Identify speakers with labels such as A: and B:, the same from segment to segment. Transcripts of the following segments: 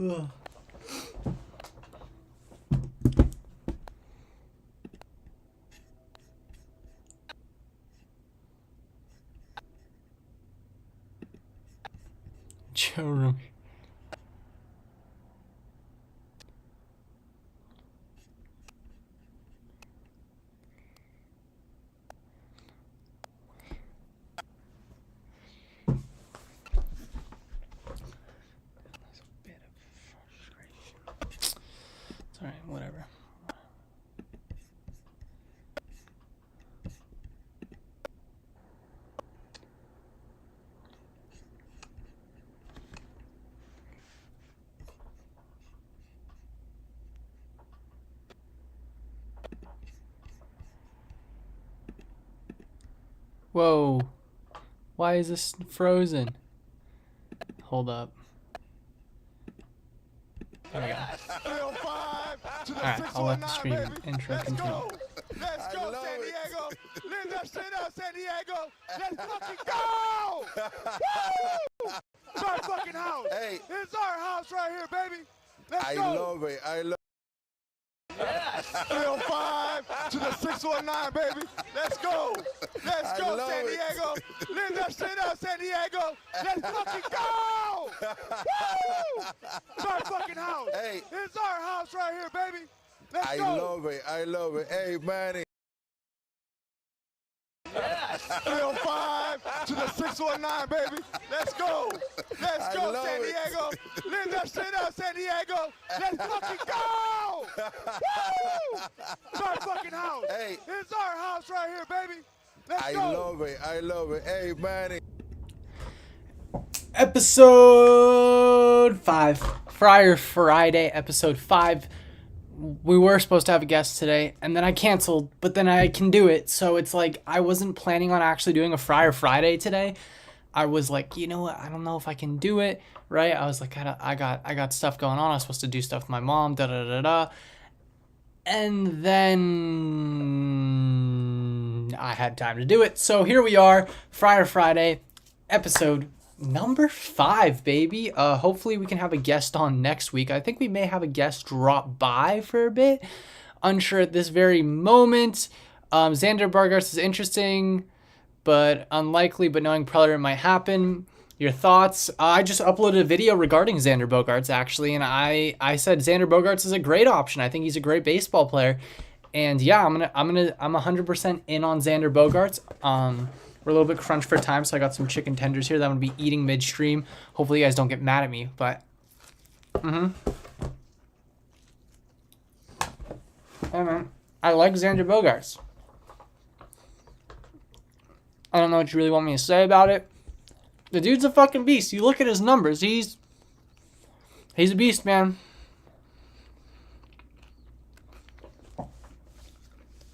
A: Ugh. Showroom. It's alright, whatever. Whoa. Why is this frozen? Hold up. There we go. Alright, I'll let the stream intro continue.
B: Let's go, San Diego! Live that shit up, San Diego! Let's fucking go! Woo! It's our fucking house!
C: Hey.
B: It's our house right here, baby! Let's go!
C: I love it. I love
B: 305 to the 619, baby! Let's go! Let's go, San
C: it.
B: Diego! Live that shit up, San Diego! Let's fucking go! Woo! It's our fucking house!
C: Hey.
B: It's our house right here, baby! Let's
C: I
B: go!
C: love it. I love it. Hey, Manny.
B: 305 to the 619, baby. Let's go. Let's go,
C: love
B: San
C: it.
B: Diego. Live that shit up, San Diego. Let's fucking go! Woo! It's our fucking house.
C: Hey.
B: It's our house right here, baby. Let's
C: I
B: go.
C: love it. I love it. Hey, Manny.
A: Episode 5. Friar Friday, episode 5. We were supposed to have a guest today, and then I canceled, but then I can do it. So it's like I wasn't planning on actually doing a Friar Friday today. I was like, you know what? I don't know if I can do it, right? I was like, I got stuff going on. I was supposed to do stuff with my mom, da da da da. And then I had time to do it. So here we are, Friar Friday, episode number 5, baby. Hopefully we can have a guest on next week. I think we may have a guest drop by for a bit. Unsure at this very moment. Xander Bogaerts is interesting, but unlikely, but knowing Predator might happen. Your thoughts? I just uploaded a video regarding Xander Bogaerts, actually, and I said Xander Bogaerts is a great option. I think he's a great baseball player. And yeah, I'm 100% in on Xander Bogaerts. We're a little bit crunched for time, so I got some chicken tenders here that I'm going to be eating midstream. Hopefully you guys don't get mad at me, but... Yeah, man. I like Xander Bogaerts. I don't know what you really want me to say about it. The dude's a fucking beast. You look at his numbers. He's a beast, man.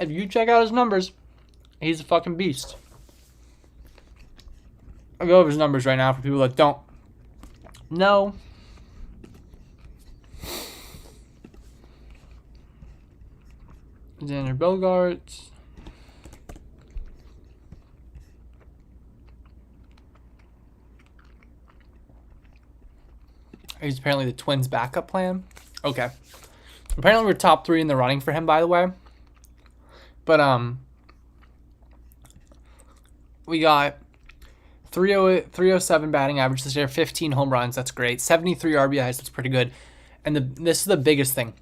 A: If you check out his numbers, he's a fucking beast. I'll go over his numbers right now for people that don't know. Xander Bogaerts. He's apparently the Twins' backup plan. Okay. Apparently we're top 3 in the running for him, by the way. But, we got 307 batting average this year, 15 home runs. That's great. 73 RBIs. That's pretty good. And this is the biggest thing.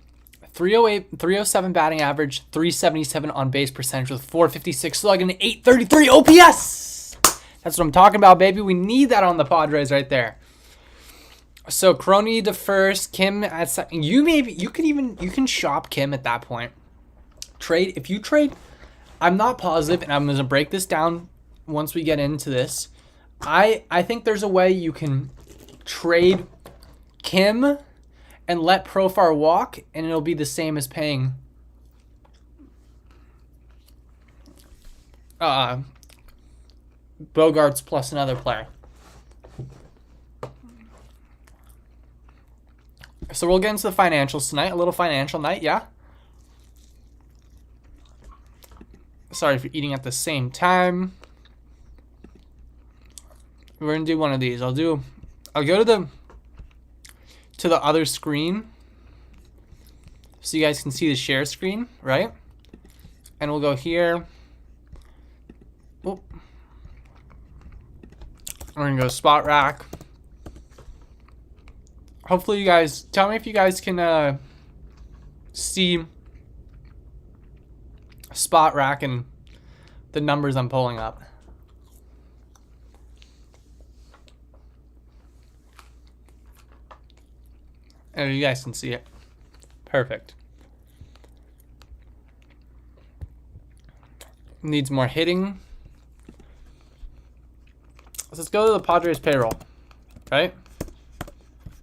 A: 307 batting average, 377 on base percentage with 456 slug and 833 OPS. That's what I'm talking about, baby. We need that on the Padres right there. So Crony to first, Kim at second. You can shop Kim at that point. If you trade, I'm not positive, and I'm gonna break this down once we get into this. I think there's a way you can trade Kim and let Profar walk, and it'll be the same as paying Bogaerts plus another player. So we'll get into the financials tonight. A little financial night, yeah? Sorry for eating at the same time. We're gonna do one of these. I'll go to the to the other screen so you guys can see the share screen, right? And we'll go here. Oop. We're gonna go spot rack. Hopefully you guys, tell me if you guys can see spot rack and the numbers I'm pulling up. And you guys can see it. Perfect. Needs more hitting. Let's go to the Padres payroll, right?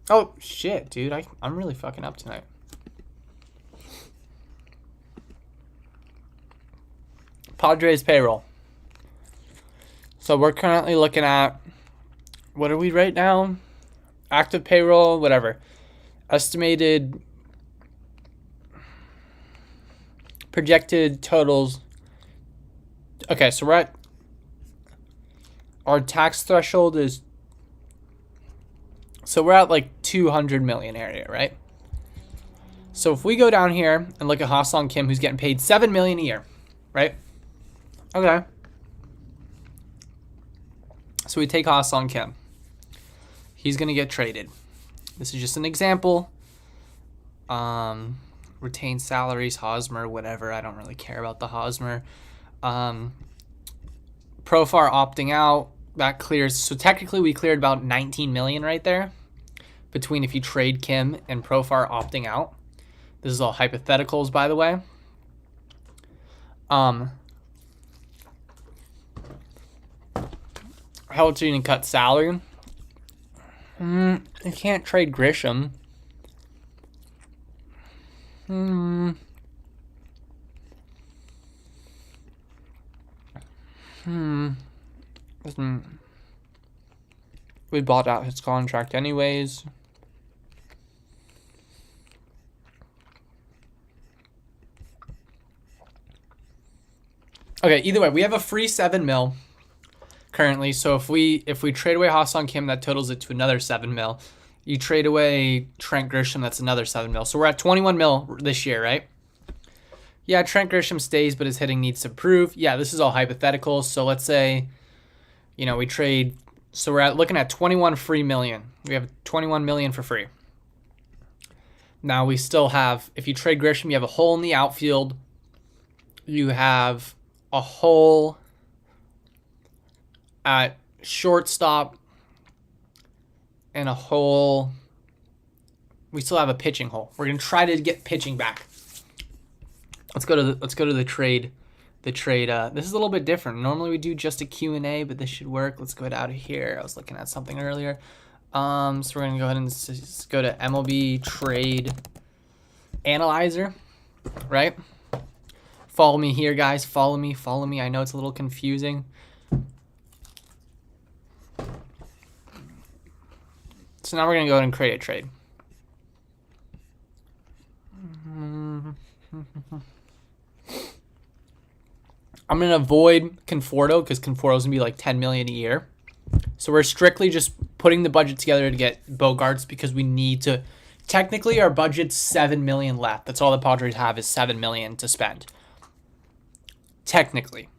A: Oh, shit, dude. I'm really fucking up tonight. Padres payroll. So we're currently looking at, what are we right now? Active payroll, whatever. Estimated projected totals. Okay, so we're at, our tax threshold is, so we're at like 200 million area, right? So if we go down here and look at Ha-Seong Kim, who's getting paid 7 million a year, right? Okay. So we take Ha-Seong Kim. He's gonna get traded. This is just an example. Retained salaries, Hosmer, whatever. I don't really care about the Hosmer. Profar opting out, that clears. So technically we cleared about 19 million right there between if you trade Kim and Profar opting out. This is all hypotheticals, by the way. How much are you gonna cut salary? You can't trade Grisham. We bought out his contract anyways. Okay, either way, we have a free 7 mil currently. So if we trade away Ha-Seong Kim, that totals it to another 7 mil. You trade away Trent Grisham, that's another 7 mil. So we're at 21 mil this year, right? Yeah, Trent Grisham stays, but his hitting needs to improve. Yeah, this is all hypothetical. So let's say, you know, we trade. So we're looking at 21 free million. We have 21 million for free. Now we still have, if you trade Grisham, you have a hole in the outfield. You have a hole at shortstop and a hole. We still have a pitching hole. We're gonna try to get pitching back. Let's go to the trade. This is a little bit different. Normally we do just a Q&A, but this should work. Let's go out of here. I was looking at something earlier. So we're gonna go ahead and just go to MLB Trade Analyzer, right? Follow me here, guys. Follow me. I know it's a little confusing. So now we're gonna go ahead and create a trade. I'm gonna avoid Conforto because Conforto's gonna be like 10 million a year. So we're strictly just putting the budget together to get Bogarts because we need to. Technically, our budget's 7 million left. That's all the Padres have is 7 million to spend. Technically.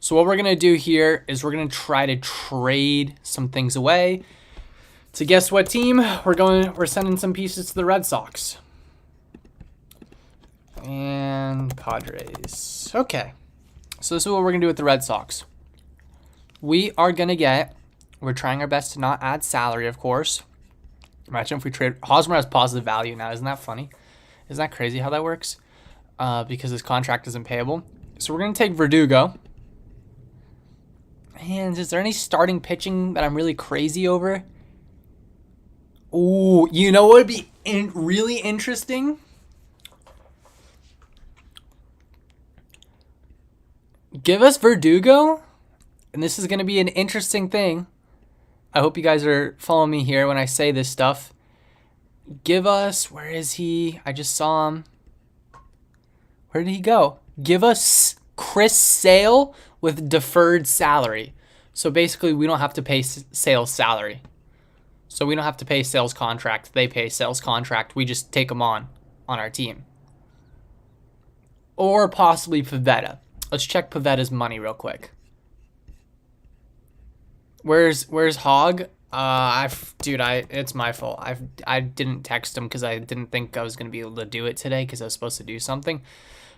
A: So what we're gonna do here is we're gonna try to trade some things away. To guess what team? We're sending some pieces to the Red Sox. And Padres. Okay. So this is what we're going to do with the Red Sox. We're trying our best to not add salary, of course. Imagine if we trade. Hosmer has positive value now. Isn't that funny? Isn't that crazy how that works? Because his contract isn't payable. So we're going to take Verdugo. And is there any starting pitching that I'm really crazy over? Ooh, you know what would be really interesting? Give us Verdugo, and this is going to be an interesting thing. I hope you guys are following me here when I say this stuff. Give us, where is he? I just saw him. Where did he go? Give us Chris Sale with deferred salary. So basically, we don't have to pay Sale's salary. So we don't have to pay sales contract. They pay sales contract. We just take them on our team. Or possibly Pavetta. Let's check Pavetta's money real quick. Where's Hog? It's my fault. I didn't text him because I didn't think I was gonna be able to do it today because I was supposed to do something.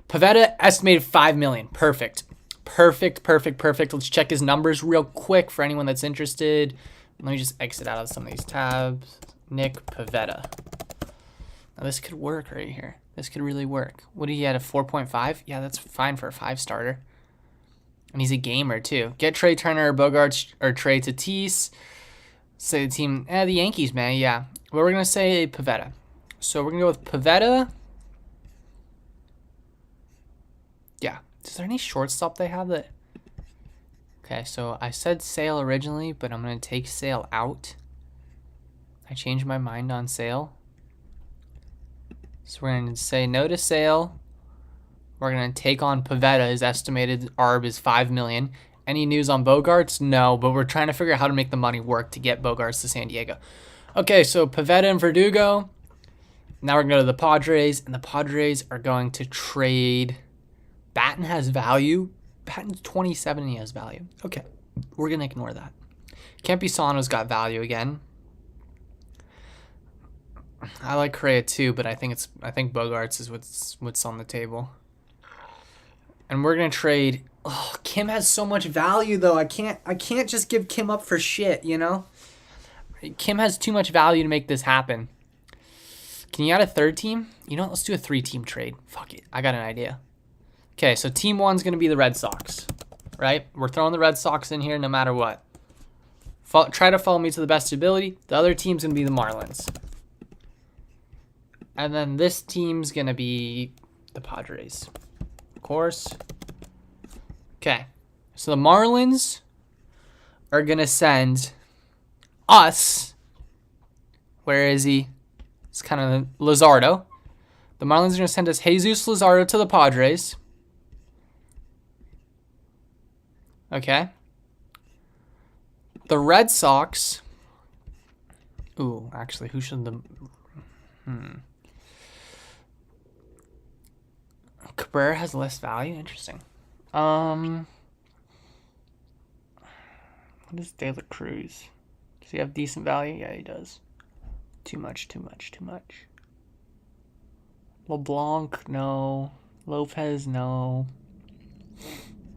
A: Pavetta estimated 5 million. Perfect. Let's check his numbers real quick for anyone that's interested. Let me just exit out of some of these tabs. Nick Pavetta. Now this could work right here. This could really work. What did he had, a 4.5? Yeah, that's fine for a 5-starter. And he's a gamer too. Get Trey Turner or Bogarts or Trey Tatis. Say the team, the Yankees, man. Yeah. Well, we're gonna say Pavetta. So we're gonna go with Pavetta. Yeah. Is there any shortstop they have that? Okay, so I said Sale originally, but I'm gonna take Sale out. I changed my mind on Sale. So we're gonna say no to Sale. We're gonna take on Pavetta. His estimated ARB is 5 million. Any news on Bogarts? No, but we're trying to figure out how to make the money work to get Bogarts to San Diego. Okay, so Pavetta and Verdugo. Now we're gonna go to the Padres, and the Padres are going to trade. Batten has value. Batten's 27 and he has value. Okay, we're gonna ignore that. Campisano's got value again. I like Correa too, but I think Bogarts is what's on the table. And we're gonna trade. Oh, Kim has so much value though. I can't just give Kim up for shit, you know? Kim has too much value to make this happen. Can you add a third team? You know what? Let's do a 3-team trade. Fuck it. I got an idea. Okay, so team 1's gonna be the Red Sox, right? We're throwing the Red Sox in here no matter what. Try to follow me to the best ability. The other team's gonna be the Marlins. And then this team's gonna be the Padres. Of course. Okay. So the Marlins are gonna send us. Where is he? It's kind of Luzardo. The Marlins are gonna send us Jesus Luzardo to the Padres. Okay. The Red Sox. Ooh, actually, who should the... Cabrera has less value? Interesting. What is De La Cruz? Does he have decent value? Yeah, he does. Too much. LeBlanc, no. Lopez, no.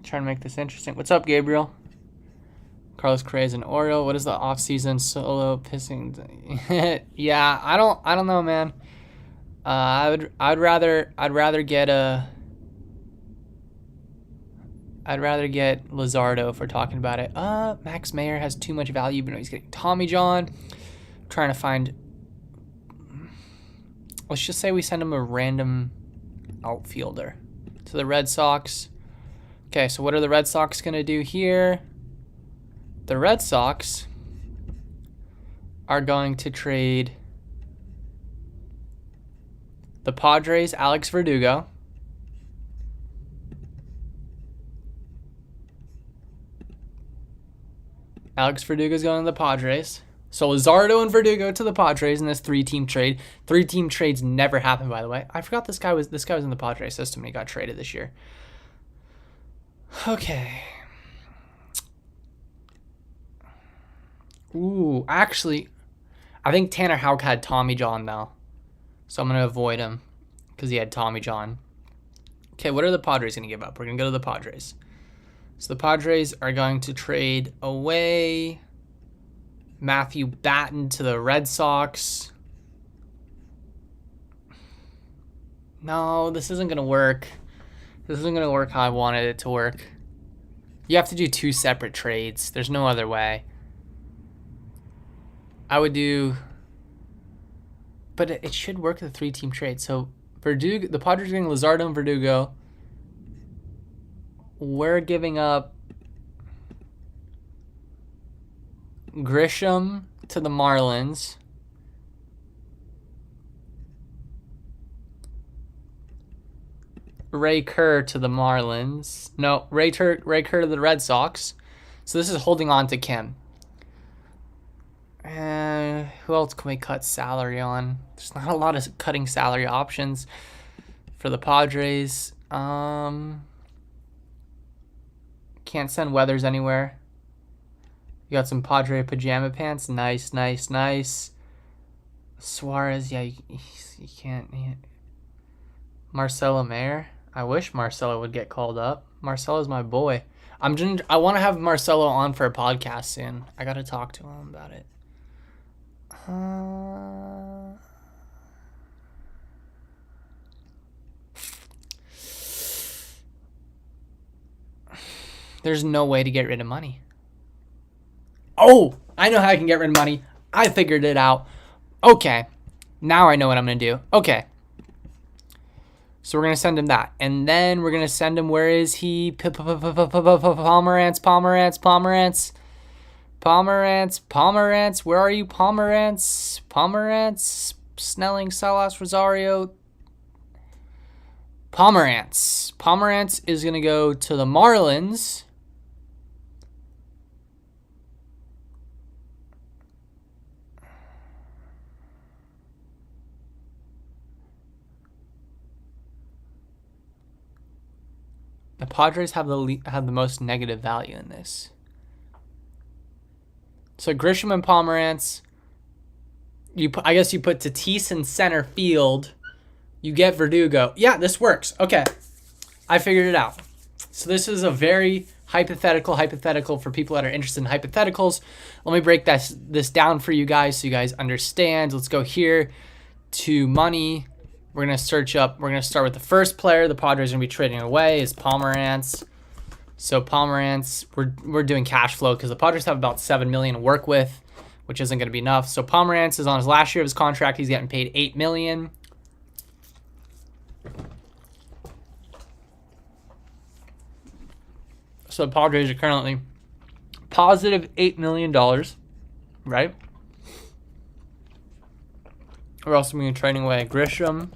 A: Trying to make this interesting. What's up, Gabriel? Carlos Correa is an Oriole. What is the offseason solo pissing? Yeah, I don't know, man. I'd rather get Luzardo if we're talking about it. Max Mayer has too much value, but no, he's getting Tommy John. I'm trying to find. Let's just say we send him a random outfielder to the Red Sox. Okay, so what are the Red Sox gonna do here? The Red Sox are going to trade the Padres, Alex Verdugo. Alex Verdugo is going to the Padres. So Luzardo and Verdugo to the Padres in this 3-team trade. 3-team trades never happen, by the way. I forgot this guy was in the Padres system and he got traded this year. Okay. Ooh, actually, I think Tanner Houck had Tommy John now. So I'm going to avoid him because he had Tommy John. Okay, what are the Padres going to give up? We're going to go to the Padres. So the Padres are going to trade away Matthew Batten to the Red Sox. No, this isn't going to work. This isn't going to work how I wanted it to work. You have to do 2 separate trades. There's no other way. I would do... But it should work the 3-team trade. So Verdugo, the Padres are getting Luzardo and Verdugo. We're giving up Grisham to the Marlins. Ray Kerr to the Marlins. No, Ray Kerr to the Red Sox. So this is holding on to Kim. Who else can we cut salary on? There's not a lot of cutting salary options for the Padres. Can't send Weathers anywhere. You got some Padre pajama pants. Nice, nice, nice. Suarez, yeah, you can't. Marcelo Mayer. I wish Marcelo would get called up. Marcelo's my boy. I want to have Marcelo on for a podcast soon. I got to talk to him about it. There's no way to get rid of money. Oh, I know how I can get rid of money. I figured it out. Okay. Now I know what I'm going to do. Okay. So we're going to send him that. And then we're going to send him, where is he? Pomerantz. Where are you, Pomerantz? Snelling, Salas, Rosario. Pomerantz is going to go to the Marlins. The Padres have the most negative value in this. So Grisham and Pomerantz. I guess you put Tatis in center field. You get Verdugo. Yeah, this works. Okay, I figured it out. So this is a very hypothetical for people that are interested in hypotheticals. Let me break this down for you guys so you guys understand. Let's go here to money. We're going to start with the first player the Padres are going to be trading away is Pomerantz. So Pomerantz, we're doing cash flow because the Padres have about $7 million to work with, which isn't going to be enough. So Pomerantz is on his last year of his contract. He's getting paid $8 million. So the Padres are currently positive $8 million, right? We're also going to be trading away Grisham.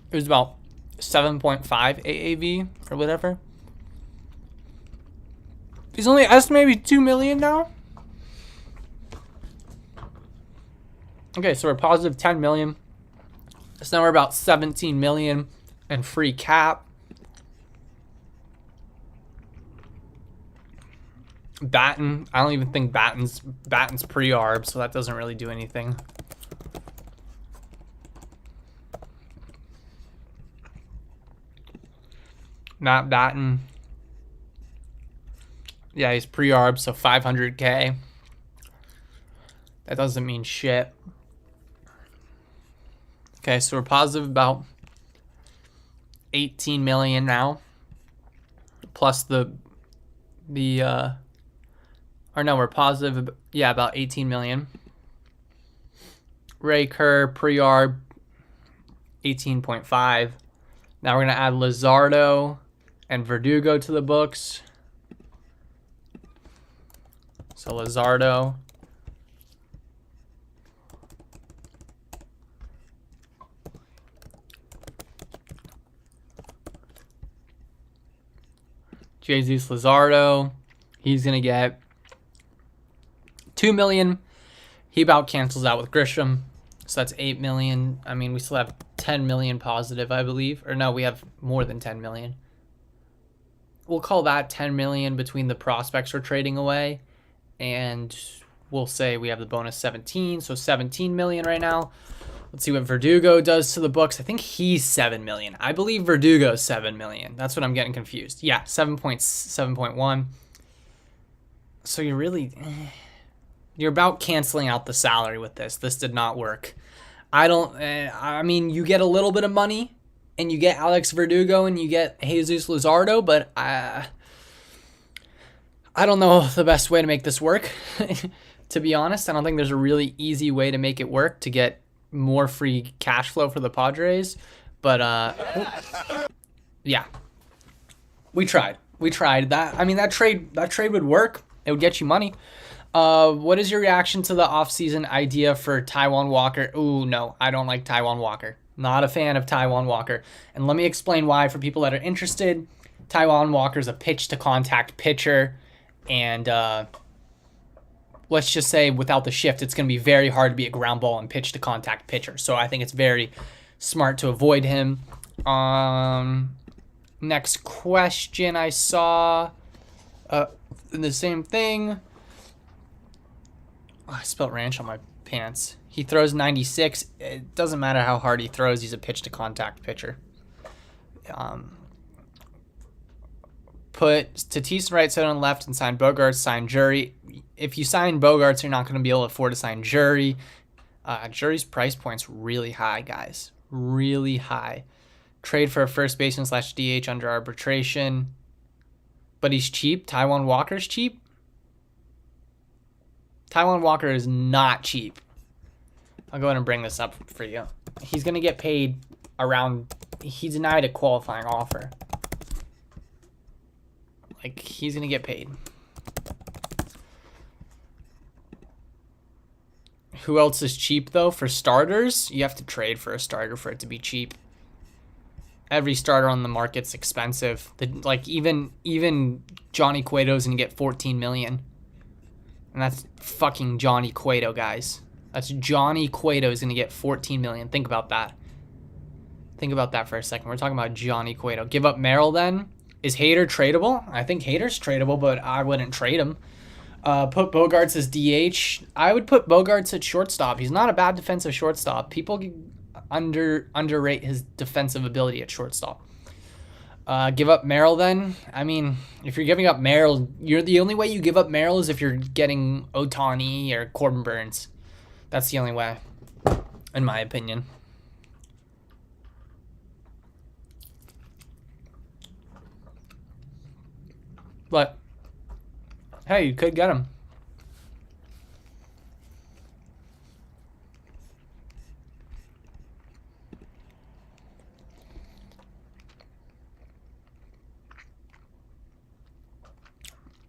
A: It was about 7.5 AAV or whatever. He's only estimated $2 million now. Okay, so we're positive 10 million. So now we're about 17 million in free cap. Batten, I don't even think Batten's pre-arb, so that doesn't really do anything. Not Batten. Yeah, he's pre-arb, so 500K. That doesn't mean shit. Okay, so we're positive about 18 million now. Plus we're positive, yeah, about 18 million. Ray Kerr, pre-arb, 18.5. Now we're going to add Luzardo and Verdugo to the books. So Luzardo. Jesus Luzardo. He's going to get 2 million. He about cancels out with Grisham. So that's 8 million. I mean, we still have 10 million positive, I believe. Or no, we have more than 10 million. We'll call that 10 million between the prospects we're trading away. And we'll say we have the bonus 17. So 17 million right now. Let's see what Verdugo does to the books. I think he's 7 million. I believe Verdugo's 7 million. That's what I'm getting confused. Yeah, 7.1. So you're about canceling out the salary with this. This did not work. I mean, you get a little bit of money and you get Alex Verdugo and you get Jesus Luzardo, but I don't know the best way to make this work. To be honest, I don't think there's a really easy way to make it work to get more free cash flow for the Padres. But yeah, we tried that. I mean, that trade would work. It would get you money. What is your reaction to the offseason idea for Taijuan Walker? Ooh, no, I don't like Taijuan Walker. Not a fan of Taijuan Walker. And let me explain why for people that are interested. Taijuan Walker is a pitch to contact pitcher, and let's just say without the shift, it's going to be very hard to be a ground ball and pitch to contact pitcher. So I think it's very smart to avoid him. Next question I saw, the same thing. Oh, I spelled ranch on my pants. He throws 96. It doesn't matter how hard he throws. He's a pitch to contact pitcher. Put Tatis right side on left and sign Bogarts, sign Jury. If you sign Bogarts, you're not going to be able to afford to sign Jury. Jury's price point's really high, guys. Really high. Trade for a first baseman / DH under arbitration. But he's cheap. Taijuan Walker's cheap. Taijuan Walker is not cheap. I'll go ahead and bring this up for you. He's going to get paid around... He denied a qualifying offer. Like, he's going to get paid. Who else is cheap, though? For starters, you have to trade for a starter for it to be cheap. Every starter on the market's expensive. Like, even Johnny Cueto's going to get $14 million. And that's fucking Johnny Cueto, guys. That's Johnny Cueto is going to get $14 million. Think about that. Think about that for a second. We're talking about Johnny Cueto. Give up Merrill then. Is Hader tradable? I think Hader's tradable, but I wouldn't trade him. Put Bogarts as DH. I would put Bogarts at shortstop. He's not a bad defensive shortstop. People underrate his defensive ability at shortstop. Give up Merrill then. I mean, if you're giving up Merrill, the only way you give up Merrill is if you're getting Ohtani or Corbin Burns. That's the only way, in my opinion. But, hey, you could get him.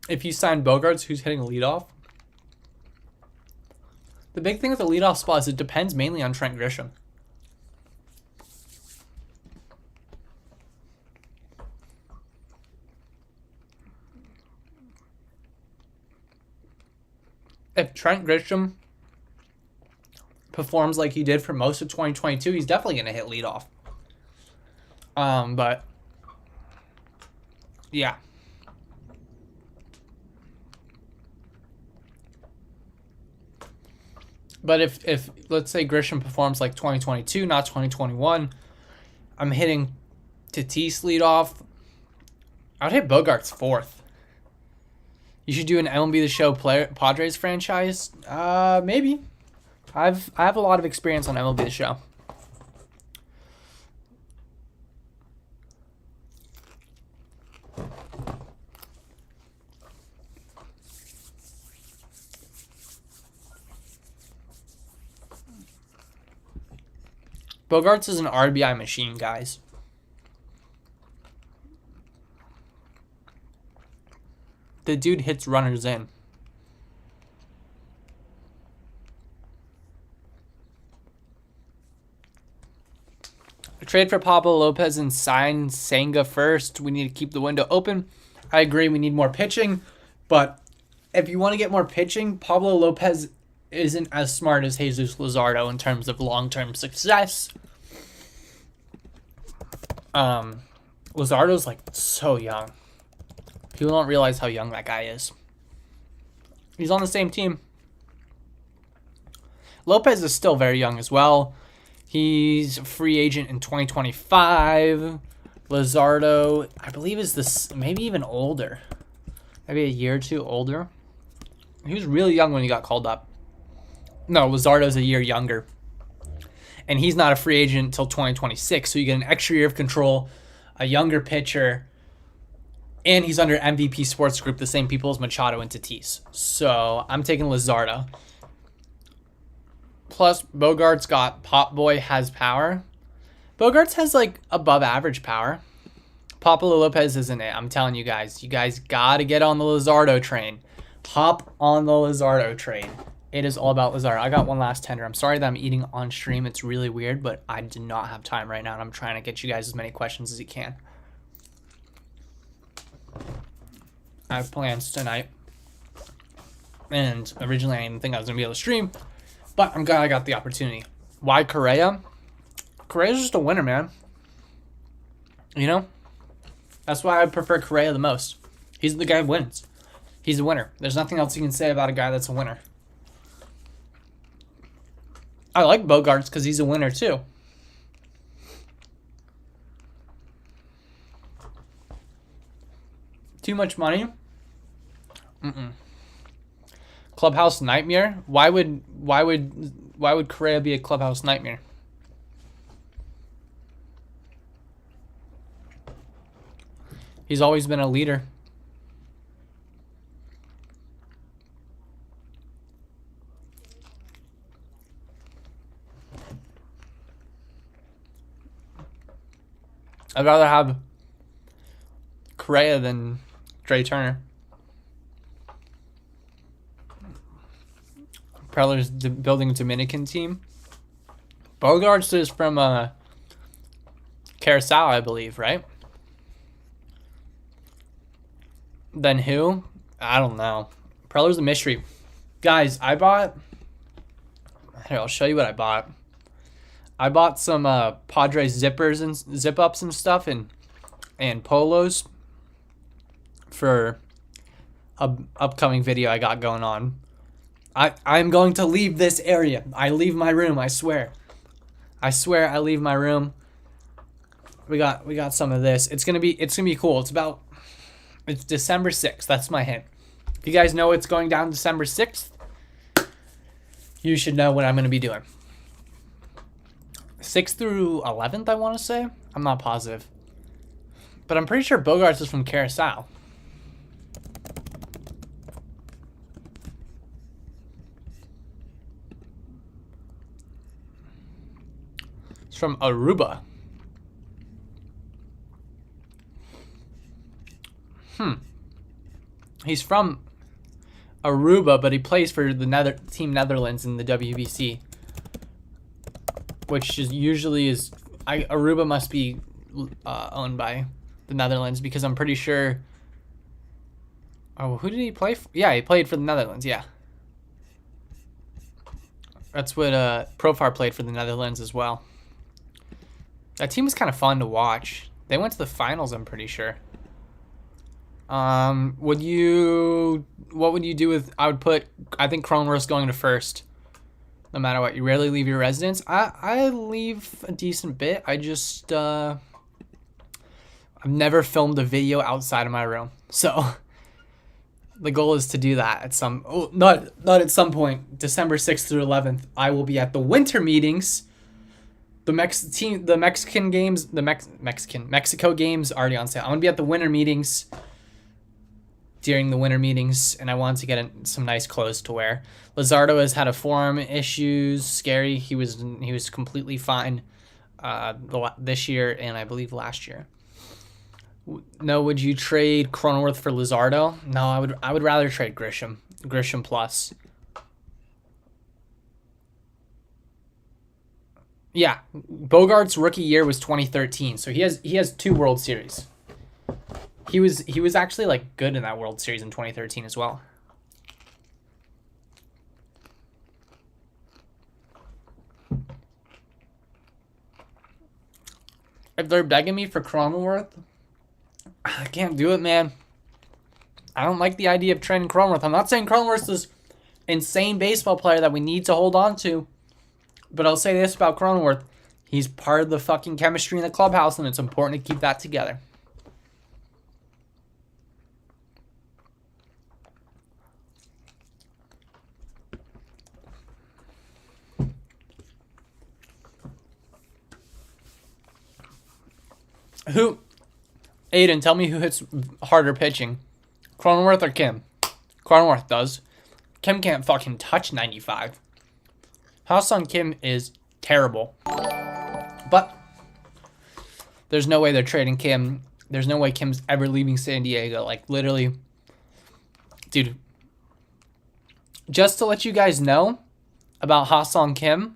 A: If you sign Bogarts, who's hitting leadoff? The big thing with the leadoff spot is it depends mainly on Trent Grisham. If Trent Grisham performs like he did for most of 2022, he's definitely going to hit leadoff. But, yeah. But if let's say Grisham performs like 2022, not 2021, I'm hitting Tatis leadoff. I'd hit Bogarts fourth. You should do an MLB The Show Padres franchise. Maybe. I have a lot of experience on MLB The Show. Bogarts is an RBI machine, guys. The dude hits runners in. Trade for Pablo Lopez and sign Senga first. We need to keep the window open. I agree, we need more pitching. But if you want to get more pitching, Pablo Lopez isn't as smart as Jesus Luzardo in terms of long-term success. Luzardo's like so young. People don't realize how young that guy is. He's on the same team. Lopez is still very young as well. He's a free agent in 2025. Luzardo, I believe, is this maybe even older. Maybe a year or two older. He was really young when he got called up. No, Luzardo's a year younger. And he's not a free agent until 2026. So you get an extra year of control, a younger pitcher, and he's under MVP Sports Group, the same people as Machado and Tatis. So I'm taking Luzardo. Plus, Bogarts got Pop Boy has power. Bogarts has like above average power. Pablo Lopez isn't it. I'm telling you guys. You guys got to get on the Luzardo train. Hop on the Luzardo train. It is all about Luzardo. I got one last tender. I'm sorry that I'm eating on stream. It's really weird, but I do not have time right now, and I'm trying to get you guys as many questions as you can. I have plans tonight. And originally, I didn't think I was going to be able to stream. But I'm glad I got the opportunity. Why Correa? Correa's just a winner, man. You know? That's why I prefer Correa the most. He's the guy who wins. He's a winner. There's nothing else you can say about a guy that's a winner. I like Bogarts because he's a winner too. Too much money? Clubhouse nightmare? Why would Correa be a clubhouse nightmare? He's always been a leader. I'd rather have Correa than Trey Turner. Preller's building a Dominican team. Bogarts is from Carousel, I believe, right? Then who? I don't know. Preller's a mystery. Guys, I bought... Here, I'll show you what I bought. I bought some Padres zippers and zip-ups and stuff and polos for a upcoming video I got going on. I'm going to leave this area. I leave my room, I swear. I swear I leave my room. We got some of this. It's gonna be cool. It's December 6th. That's my hint. If you guys know it's going down December 6th, you should know what I'm gonna be doing. 6th through 11th, I want to say. I'm not positive. But I'm pretty sure Bogarts is from Carousel. It's from Aruba. He's from Aruba, but he plays for the Team Netherlands in the WBC. Which is usually Aruba must be owned by the Netherlands because I'm pretty sure. Oh, who did he play for? Yeah, he played for the Netherlands. Yeah, that's what Profar played for the Netherlands as well. That team was kind of fun to watch. They went to the finals, I'm pretty sure. What would you do with? I think Cronenworth's going to first. No matter what, you rarely leave your residence. I leave a decent bit. I just I've never filmed a video outside of my room, so the goal is to do that at not at some point. December 6th through 11th, I will be at the winter meetings. The Mexican games, Mexico games already on sale. I'm gonna be at the winter meetings. During the winter meetings, and I wanted to get some nice clothes to wear. Luzardo has had a form issues, scary. He was completely fine this year and I believe last year. No, would you trade Cronenworth for Luzardo? No, I would rather trade Grisham plus. Yeah, Bogart's rookie year was 2013, so he has 2 World Series. He was actually like good in that World Series in 2013 as well. If they're begging me for Cronenworth, I can't do it, man. I don't like the idea of trading Cronenworth. I'm not saying Cronenworth's this insane baseball player that we need to hold on to, but I'll say this about Cronenworth. He's part of the fucking chemistry in the clubhouse, and it's important to keep that together. Aiden, tell me who hits harder pitching. Cronenworth or Kim? Cronenworth does. Kim can't fucking touch 95. Ha-Seong Kim is terrible. But there's no way they're trading Kim. There's no way Kim's ever leaving San Diego. Like, literally. Dude. Just to let you guys know about Ha-Seong Kim,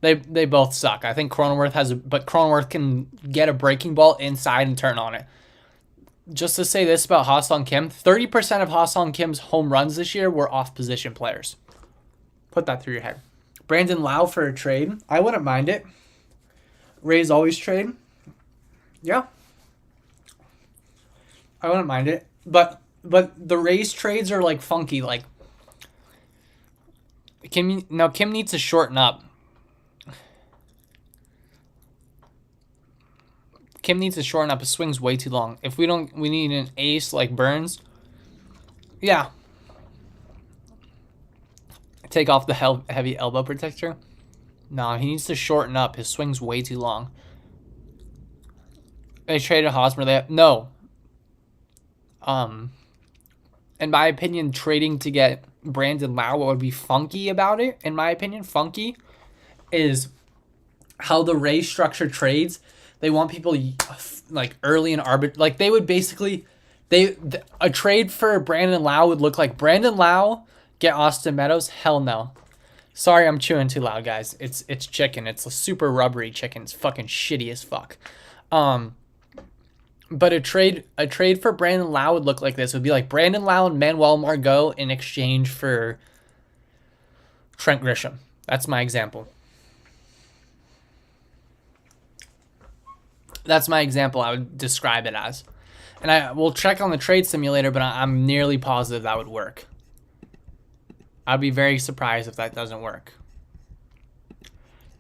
A: They both suck. I think Cronenworth but Cronenworth can get a breaking ball inside and turn on it. just to say this about Ha-Seong Kim, 30% of Ha-Seong Kim's home runs this year were off-position players. Put that through your head. Brandon Lau for a trade. I wouldn't mind it. Rays always trade. Yeah. I wouldn't mind it. But the Rays trades are like funky. Like Kim needs to shorten up. Kim needs to shorten up. His swing's way too long. If we need an ace like Burns. Yeah. Take off the heavy elbow protector. No, he needs to shorten up. His swing's way too long. They traded Hosmer. No. In my opinion, trading to get Brandon Lau, what would be funky about it, in my opinion, funky, is how the Rays structure trades. They want people like early in like they would basically, a trade for Brandon Lau would look like Brandon Lau, get Austin Meadows. Hell no. Sorry, I'm chewing too loud, guys. It's chicken. It's a super rubbery chicken. It's fucking shitty as fuck. But a trade for Brandon Lau would look like this. It would be like Brandon Lau and Manuel Margot in exchange for Trent Grisham. That's my example. That's my example I would describe it as. And I will check on the trade simulator, but I'm nearly positive that would work. I'd be very surprised if that doesn't work.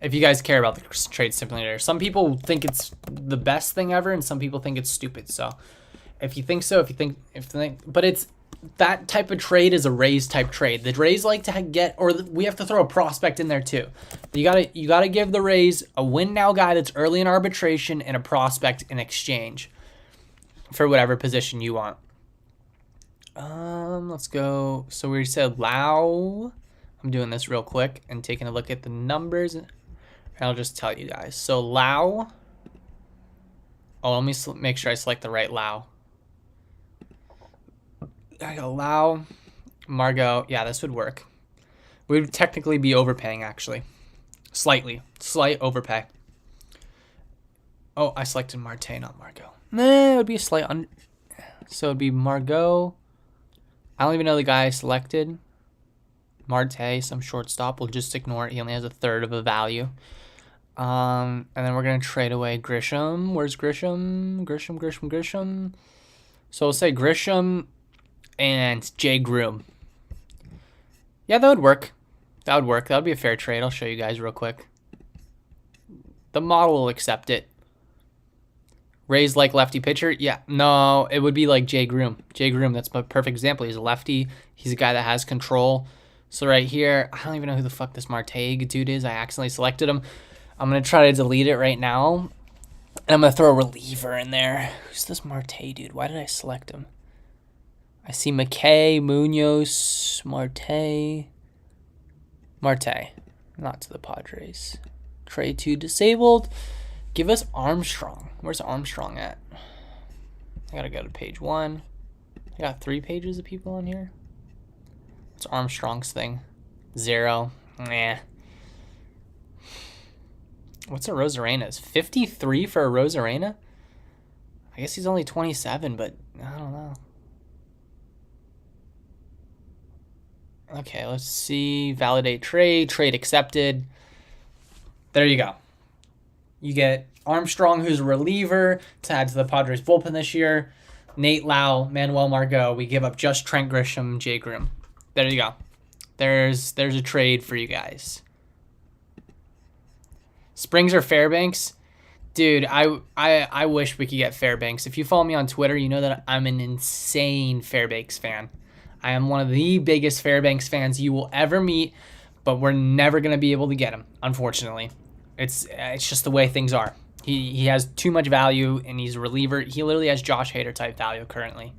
A: If you guys care about the trade simulator. Some people think it's the best thing ever, and some people think it's stupid. So if you think so, but it's that type of trade is a Rays type trade. The Rays like to get, or we have to throw a prospect in there too. You gotta give the Rays a win now guy that's early in arbitration and a prospect in exchange for whatever position you want. Let's go. So we said Lau. I'm doing this real quick and taking a look at the numbers. And I'll just tell you guys. So Lau. Oh, let me make sure I select the right Lau. I go Lau, Margot. Yeah, this would work. We would technically be overpaying, actually. Slight overpay. Oh, I selected Marte, not Margot. Nah, it would be a slight so it would be Margot. I don't even know the guy I selected. Marte, some shortstop. We'll just ignore it. He only has a third of a value. And then we're going to trade away Grisham. Where's Grisham? Grisham. So we'll say Grisham and Jay Groom. Yeah, that would work. That would be a fair trade. I'll show you guys real quick. The model will accept it. Rays like lefty pitcher? Yeah. No, it would be like Jay Groom. Jay Groom, that's my perfect example. He's a lefty. He's a guy that has control. So right here, I don't even know who the fuck this Marte dude is. I accidentally selected him. I'm going to try to delete it right now. And I'm going to throw a reliever in there. Who's this Marte dude? Why did I select him? I see McKay, Munoz, Marte. Not to the Padres. Trade to disabled. Give us Armstrong. Where's Armstrong at? I gotta go to page 1. I got 3 pages of people on here. What's Armstrong's thing? 0. Nah. What's a Rosarena's? 53 for a Rosarena? I guess he's only 27, but I don't know. Okay, let's see. Validate trade. Trade accepted. There you go. You get Armstrong, who's a reliever, to add to the Padres bullpen this year. Nate Lau, Manuel Margot. We give up just Trent Grisham, Jay Groom. There you go. There's a trade for you guys. Springs or Fairbanks? Dude, I wish we could get Fairbanks. If you follow me on Twitter, you know that I'm an insane Fairbanks fan. I am one of the biggest Fairbanks fans you will ever meet, but we're never going to be able to get him, unfortunately. It's just the way things are. He has too much value, and he's a reliever. He literally has Josh Hader type value currently.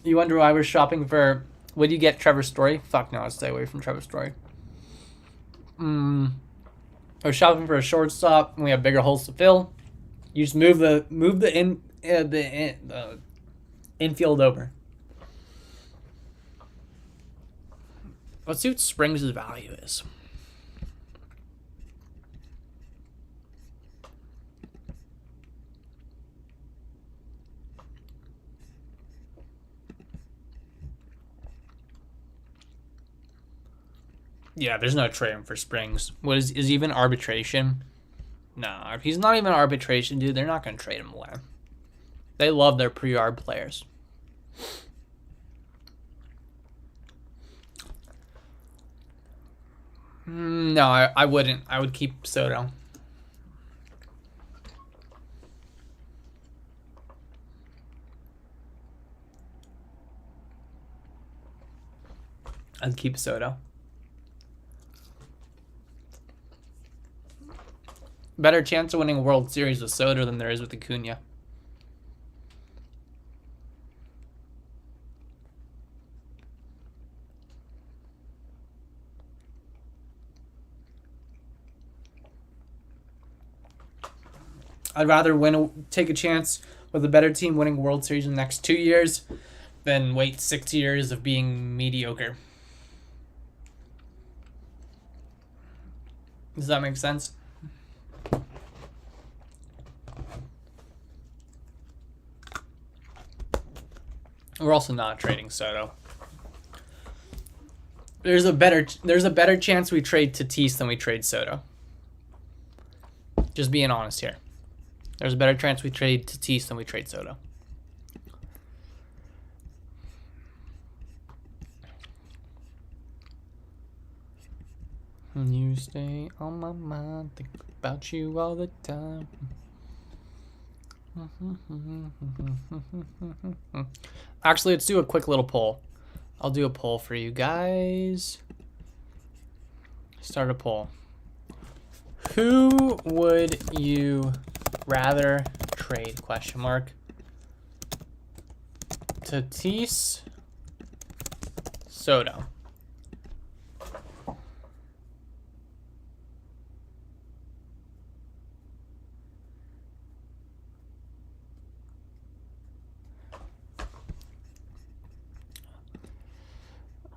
A: You wonder why we're shopping for... Would you get Trevor Story? Fuck no, I'll stay away from Trevor Story. We're shopping for a shortstop, and we have bigger holes to fill. You just move the infield over. Let's see what Springs' value is. Yeah, there's no trading for Springs. What is even arbitration? No, if he's not even arbitration, dude, they're not going to trade him away. They love their pre-arb players. No, I wouldn't. I would keep Soto. I'd keep Soto. Better chance of winning a World Series with Soto than there is with Acuna. I'd rather take a chance with a better team winning a World Series in the next 2 years than wait 6 years of being mediocre. Does that make sense? We're also not trading Soto. There's a better chance we trade Tatis than we trade Soto. Just being honest here. There's a better chance we trade Tatis than we trade Soto. You stay on my mind, think about you all the time. Actually, let's do a quick little poll. I'll do a poll for you guys. Start a poll. Who would you rather trade? Question mark. Tatis, Soto.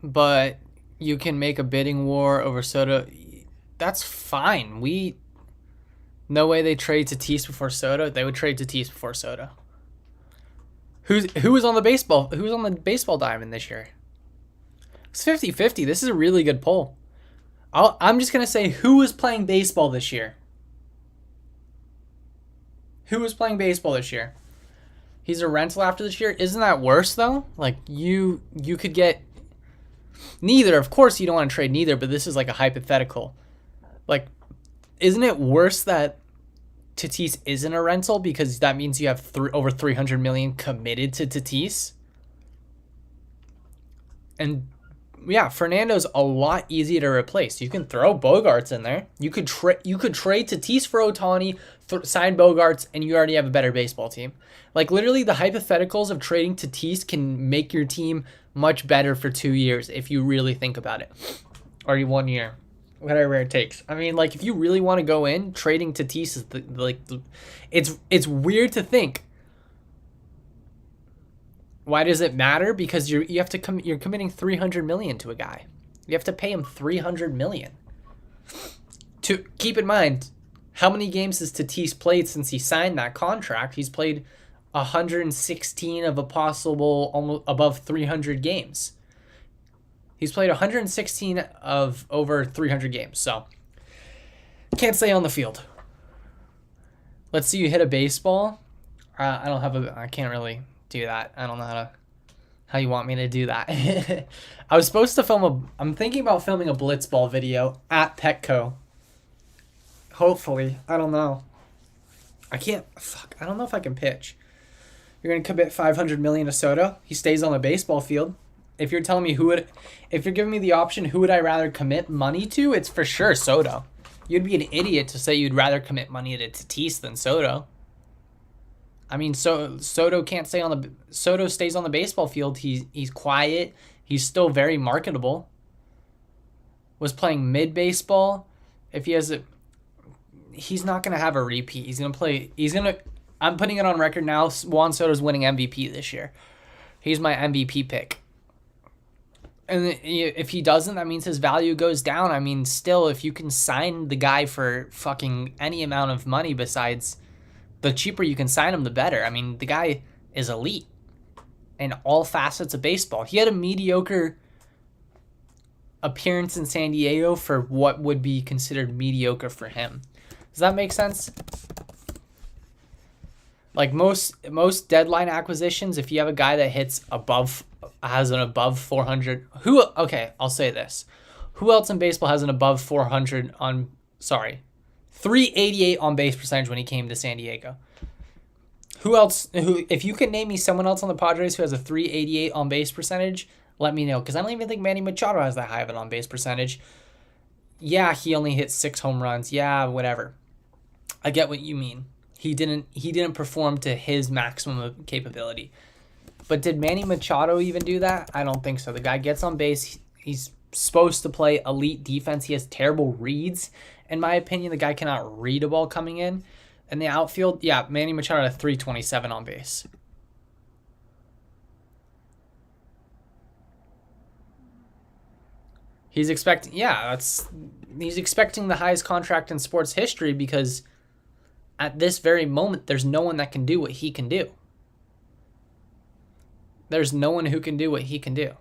A: But you can make a bidding war over Soto. That's fine. No way they trade Tatis before Soto. They would trade Tatis before Soto. Who was on the baseball diamond this year? It's 50-50. This is a really good poll. I'm just gonna say who was playing baseball this year. Who was playing baseball this year? He's a rental after this year. Isn't that worse though? Like you could get neither. Of course you don't want to trade neither, but this is like a hypothetical. Like, isn't it worse that Tatis isn't a rental because that means you have over 300 million committed to Tatis? And yeah, Fernando's a lot easier to replace. You can throw Bogarts in there. You could trade Tatis for Ohtani, sign Bogarts, and you already have a better baseball team. Like literally, the hypotheticals of trading Tatis can make your team much better for 2 years if you really think about it, or 1 year, whatever it takes. I mean, like if you really want to go in, trading Tatis is it's weird to think. Why does it matter? Because you're committing 300 million to a guy. You have to pay him 300 million. To keep in mind, how many games has Tatis played since he signed that contract? He's played 116 of a possible almost above 300 games. He's played 116 of over 300 games. So can't stay on the field. Let's see you hit a baseball. I can't really do that. I don't know how you want me to do that. I was supposed to I'm thinking about filming a blitzball video at Petco. Hopefully. I don't know. I don't know if I can pitch. You're going to commit 500 million to Soto. He stays on the baseball field. If you're telling me if you're giving me the option, who would I rather commit money to? It's for sure Soto. You'd be an idiot to say you'd rather commit money to Tatis than Soto. I mean, Soto stays on the baseball field. He's quiet. He's still very marketable. Was playing mid baseball. If he has he's not gonna have a repeat. I'm putting it on record now. Juan Soto's winning MVP this year. He's my MVP pick. And if he doesn't, that means his value goes down. I mean, still, if you can sign the guy for fucking any amount of money besides, the cheaper you can sign him, the better. I mean, the guy is elite in all facets of baseball. He had a mediocre appearance in San Diego for what would be considered mediocre for him. Does that make sense? Like most deadline acquisitions, if you have a guy that has an above 400, I'll say this. Who else in baseball has an above 400 388 on base percentage when he came to San Diego? If you can name me someone else on the Padres who has a 388 on base percentage, let me know, because I don't even think Manny Machado has that high of an on base percentage. Yeah, he only hit 6 home runs. Yeah, whatever. I get what you mean. He didn't perform to his maximum capability. But did Manny Machado even do that? I don't think so. The guy gets on base. He's supposed to play elite defense. He has terrible reads. In my opinion, the guy cannot read a ball coming in. In the outfield, yeah, Manny Machado had a 327 on base. He's expecting the highest contract in sports history, because at this very moment, there's no one that can do what he can do. There's no one who can do what he can do.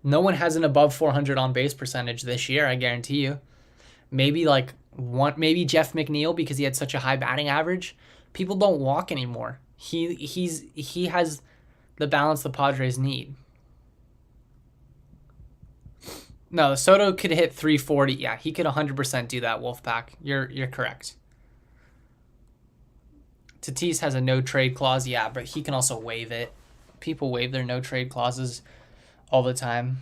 A: No one has an above 400 on base percentage this year, I guarantee you. Maybe Jeff McNeil, because he had such a high batting average. People don't walk anymore. He has the balance the Padres need. No, Soto could hit 340. Yeah, he could 100% do that, Wolfpack. You're correct. Tatis has a no-trade clause. Yeah, but he can also waive it. People waive their no-trade clauses all the time.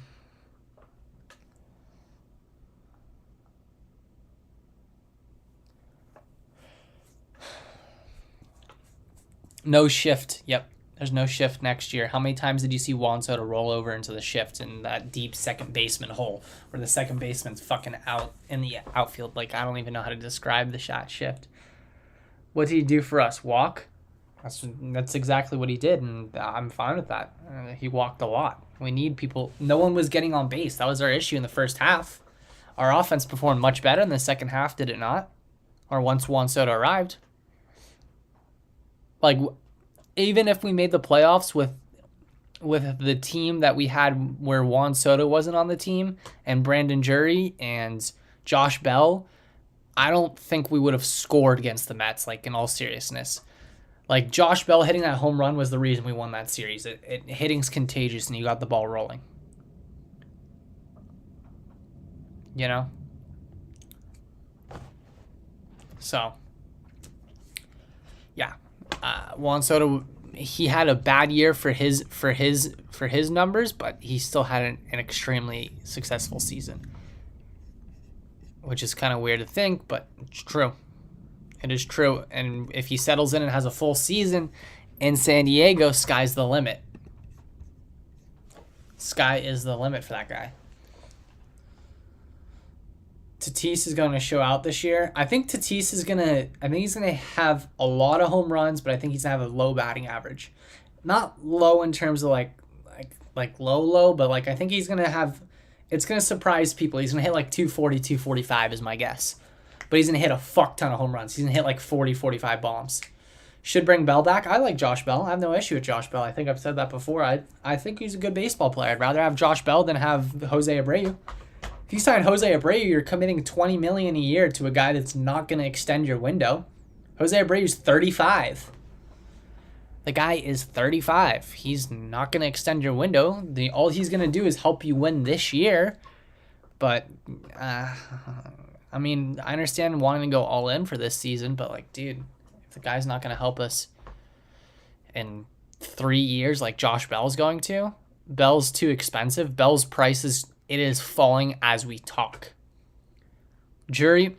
A: No shift. Yep. There's no shift next year. How many times did you see Juan Soto roll over into the shift in that deep second baseman hole where the second baseman's fucking out in the outfield? Like, I don't even know how to describe the shot shift. What did he do for us? Walk? That's exactly what he did, and I'm fine with that. He walked a lot. We need people. No one was getting on base. That was our issue in the first half. Our offense performed much better in the second half, did it not? Or once Juan Soto arrived. Like, even if we made the playoffs with the team that we had where Juan Soto wasn't on the team and Brandon Jury and Josh Bell, I don't think we would have scored against the Mets, like, in all seriousness. Like, Josh Bell hitting that home run was the reason we won that series. Hitting's contagious, and you got the ball rolling. You know? So, yeah. Juan Soto, he had a bad year for his numbers, but he still had an extremely successful season, which is kind of weird to think, but it's true. It is true. And if he settles in and has a full season in San Diego, sky's the limit. Sky is the limit for that guy. Tatis is going to show out this year. I think he's going to have a lot of home runs, but I think he's going to have a low batting average. Not low in terms of like low, but like I think he's going to have, it's going to surprise people. He's going to hit like 240, 245 is my guess. But he's going to hit a fuck ton of home runs. He's going to hit like 40, 45 bombs. Should bring Bell back. I like Josh Bell. I have no issue with Josh Bell. I think I've said that before. I think he's a good baseball player. I'd rather have Josh Bell than have Jose Abreu. If you sign Jose Abreu, you're committing $20 million a year to a guy that's not going to extend your window. Jose Abreu's 35. The guy is 35. He's not going to extend your window. All he's going to do is help you win this year. But, I mean, I understand wanting to go all in for this season, but, like, dude, if the guy's not going to help us in 3 years like Josh Bell's going to, Bell's too expensive. Bell's price is falling as we talk. Jury,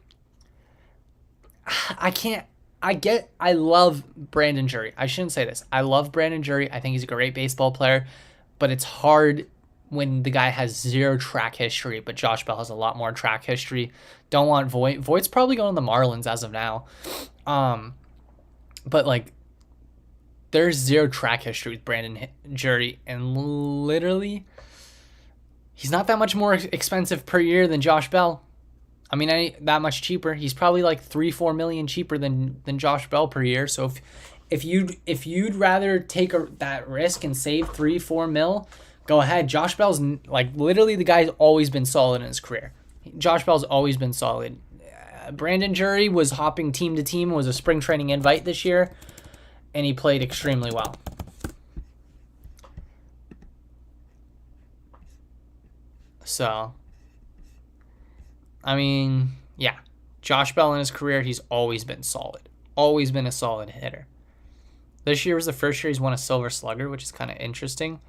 A: I love Brandon Jury. I shouldn't say this. I love Brandon Jury. I think he's a great baseball player, but it's hard when the guy has zero track history, but Josh Bell has a lot more track history. Don't want Voit. Voigt's probably going to the Marlins as of now. But like, there's zero track history with Brandon Jury, and literally, he's not that much more expensive per year than Josh Bell. I mean, ain't that much cheaper. He's probably like $3-4 million cheaper than Josh Bell per year. So if you'd rather take that risk and save $3-4 mil, go ahead. Josh Bell's like literally the guy's always been solid in his career. Josh Bell's always been solid. Brandon Drury was hopping team to team, was a spring training invite this year, and he played extremely well. So, I mean, yeah. Josh Bell in his career, he's always been solid. Always been a solid hitter. This year was the first year he's won a Silver Slugger, which is kind of interesting.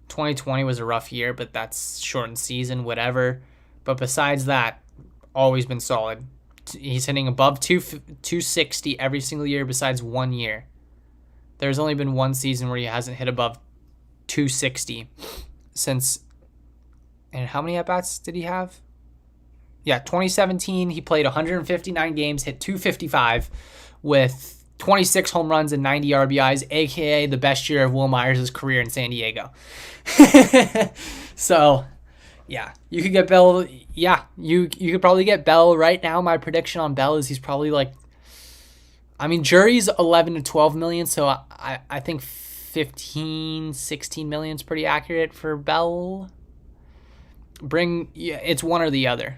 A: 2020 was a rough year, but that's shortened season, whatever. But besides that, always been solid. He's hitting above 260 every single year besides 1 year. There's only been one season where he hasn't hit above 260 since... And how many at-bats did he have? Yeah, 2017, he played 159 games, hit 255 with 26 home runs and 90 RBIs, a.k.a. the best year of Will Myers' career in San Diego. So, yeah, you could get Bell. Yeah, you could probably get Bell right now. My prediction on Bell is he's probably like, I mean, Jury's 11 to 12 million, so I think 15, 16 million is pretty accurate for Bell. It's one or the other.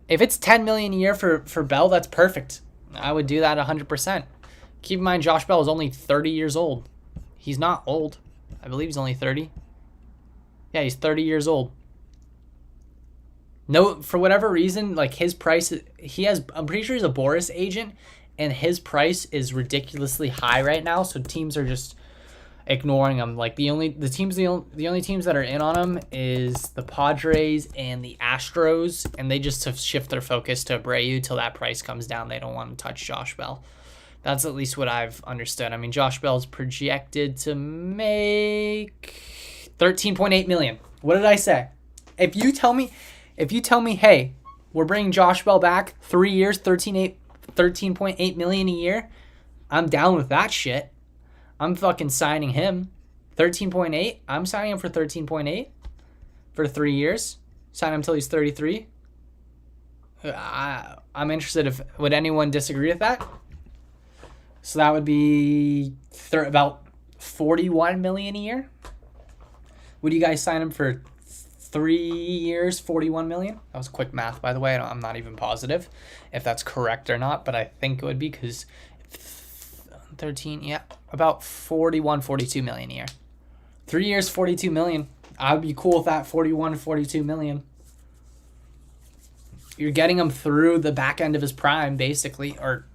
A: If it's 10 million a year for Bell, that's perfect. I would do that 100%. Keep in mind, Josh Bell is only 30 years old. He's not old. I believe he's only 30. Yeah, he's 30 years old. No, for whatever reason, like his price, I'm pretty sure he's a Boris agent, and his price is ridiculously high right now. So teams are just ignoring him. Like the only teams that are in on him is the Padres and the Astros, and they just have shift their focus to Abreu till that price comes down. They don't want to touch Josh Bell. That's at least what I've understood. I mean, Josh Bell's projected to make 13.8 million. What did I say? If you tell me, hey, we're bringing Josh Bell back 3 years, 13.8 million a year, I'm down with that shit. I'm fucking signing him. 13.8. I'm signing him for 13.8 for 3 years. Sign him until he's 33. I'm interested. Would anyone disagree with that? So that would be about 41 million a year. Would you guys sign him for 3 years, 41 million? That was quick math, by the way. I'm not even positive if that's correct or not, but I think it would be because 13, yeah, about 41, 42 million a year. 3 years, 42 million. I would be cool with that, 41 to 42 million. You're getting him through the back end of his prime, basically, or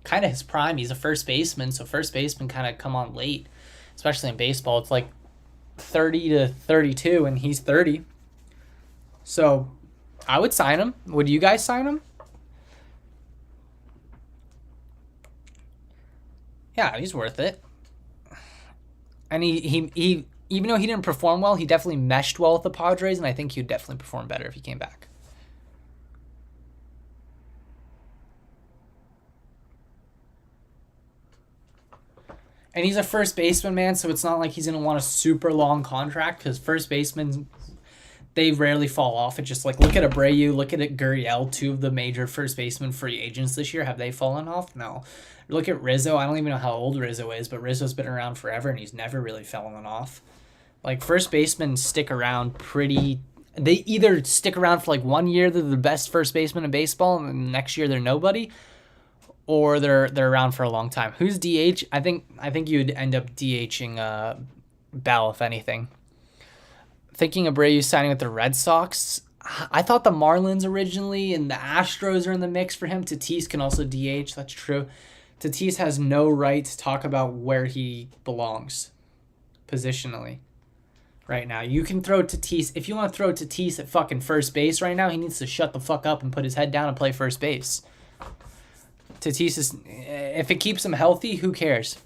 A: kind of his prime. He's a first baseman, so first baseman kind of come on late, especially in baseball. It's like 30 to 32, and he's 30. So I would sign him. Would you guys sign him? Yeah, he's worth it. And he even though he didn't perform well, he definitely meshed well with the Padres, and I think he'd definitely perform better if he came back. And he's a first baseman, man, so it's not like he's going to want a super long contract, because first basemen, they rarely fall off. It's just like, look at Abreu, look at Gurriel, two of the major first baseman free agents this year. Have they fallen off? No. Look at Rizzo. I don't even know how old Rizzo is, but Rizzo's been around forever, and he's never really fallen off. Like, first basemen stick around they either stick around for like 1 year, they're the best first baseman in baseball, and then the next year they're nobody, or they're around for a long time. Who's DH? I think you'd end up DHing Bell, if anything. Thinking of Abreu signing with the Red Sox. I thought the Marlins originally, and the Astros are in the mix for him. Tatis can also DH. That's true. Tatis has no right to talk about where he belongs positionally right now. You can throw Tatis. If you want to throw Tatis at fucking first base right now, he needs to shut the fuck up and put his head down and play first base. Tatis is, if it keeps him healthy, who cares?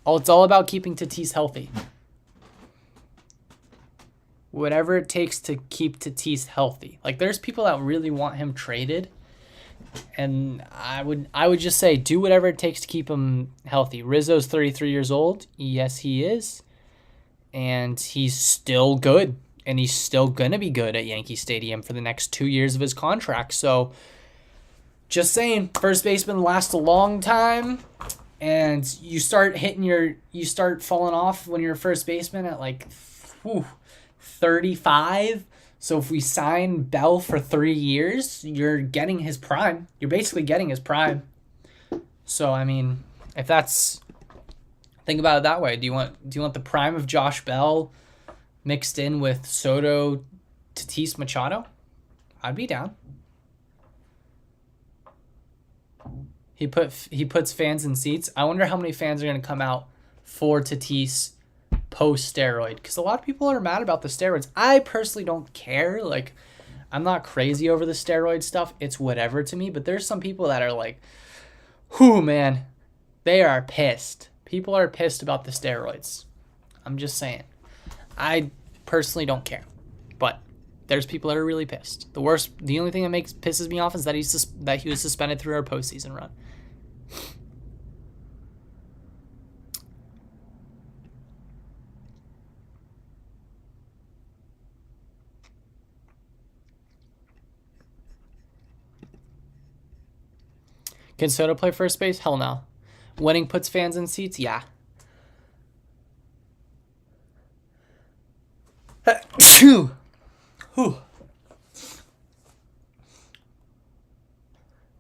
A: It's all about keeping Tatis healthy. Whatever it takes to keep Tatis healthy. Like, there's people that really want him traded, and I would just say do whatever it takes to keep him healthy. Rizzo's 33 years old. Yes, he is. And he's still good. And he's still going to be good at Yankee Stadium for the next 2 years of his contract. So, just saying, first baseman lasts a long time, and you start falling off when you're a first baseman at like 35. So if we sign Bell for 3 years, you're getting his prime. You're basically getting his prime. So I mean, if that's, think about it that way. Do you want the prime of Josh Bell mixed in with Soto, Tatis, Machado? I'd be down. He puts fans in seats. I wonder how many fans are going to come out for Tatis post steroid, because a lot of people are mad about the steroids. I personally don't care. Like, I'm not crazy over the steroid stuff. It's whatever to me. But there's some people that are like, whew, man, they are pissed. People are pissed about the steroids. I'm just saying. I personally don't care, but there's people that are really pissed. The only thing that pisses me off is that he was suspended through our postseason run. Can Soto play first base? Hell no. Winning puts fans in seats? Yeah. Whew.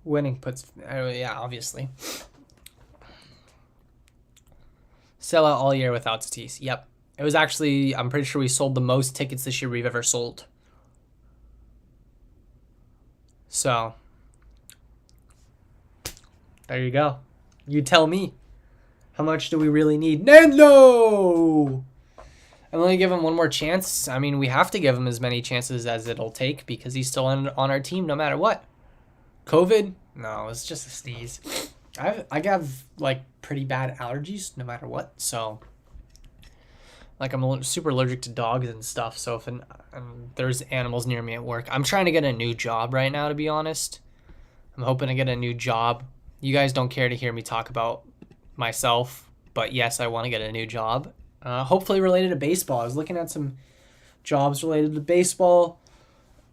A: Winning puts... yeah, obviously. Sell out all year without Tatis. Yep. It was actually... I'm pretty sure we sold the most tickets this year we've ever sold. So... there you go. You tell me. How much do we really need? Nando! I'm going to give him one more chance. I mean, we have to give him as many chances as it'll take because he's still on our team no matter what. COVID? No, it's just a sneeze. I have, like, pretty bad allergies no matter what. So, like, I'm super allergic to dogs and stuff. So, if there's animals near me at work. I'm trying to get a new job right now, to be honest. I'm hoping to get a new job. You guys don't care to hear me talk about myself, but yes, I want to get a new job. Hopefully related to baseball. I was looking at some jobs related to baseball.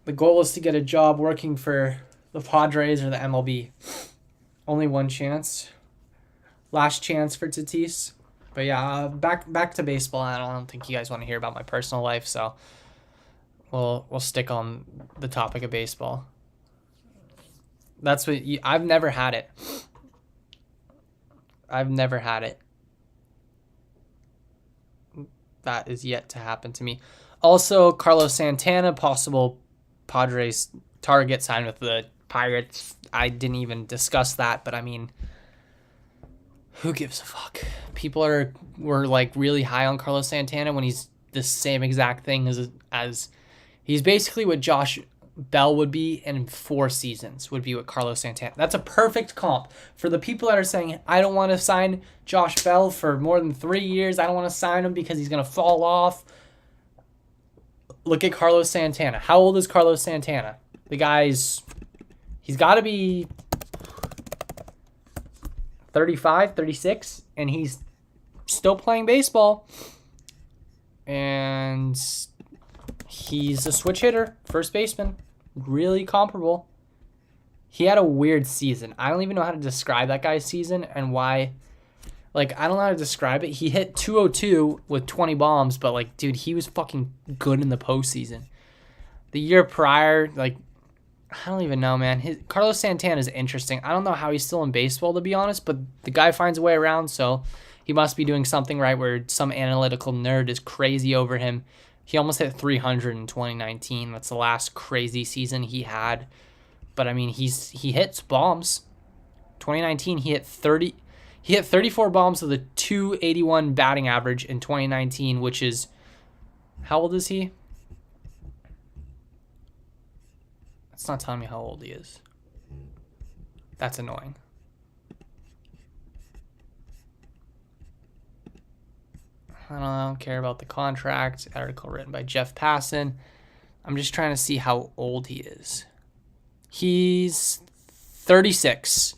A: The goal is to get a job working for the Padres or the MLB. Only one chance. Last chance for Tatis. But yeah, back to baseball. I don't think you guys want to hear about my personal life, so we'll stick on the topic of baseball. That's what I've never had it. I've never had it. That is yet to happen to me. Also, Carlos Santana, possible Padres target, signed with the Pirates. I didn't even discuss that, but I mean, who gives a fuck? People were like really high on Carlos Santana when he's the same exact thing as he's basically what Josh Bell would be in 4 seasons, would be what Carlos Santana. That's a perfect comp. For the people that are saying, I don't want to sign Josh Bell for more than 3 years, I don't want to sign him because he's going to fall off. Look at Carlos Santana. How old is Carlos Santana? The guy's, he's got to be 35, 36, and he's still playing baseball. And he's a switch hitter, first baseman. Really comparable. He had a weird season. I don't even know how to describe that guy's season and why. Like, I don't know how to describe it. He hit 202 with 20 bombs, but, like, dude, he was fucking good in the postseason. The year prior, like, I don't even know, man. Carlos Santana is interesting. I don't know how he's still in baseball, to be honest, but the guy finds a way around, so he must be doing something right where some analytical nerd is crazy over him. He almost hit 300 in 2019. That's the last crazy season he had. But I mean, he hits bombs. 2019, he hit 34 bombs with a 281 batting average in 2019, which is, how old is he? It's not telling me how old he is. That's annoying. I don't care about the contract. Article written by Jeff Passan. I'm just trying to see how old he is. He's 36.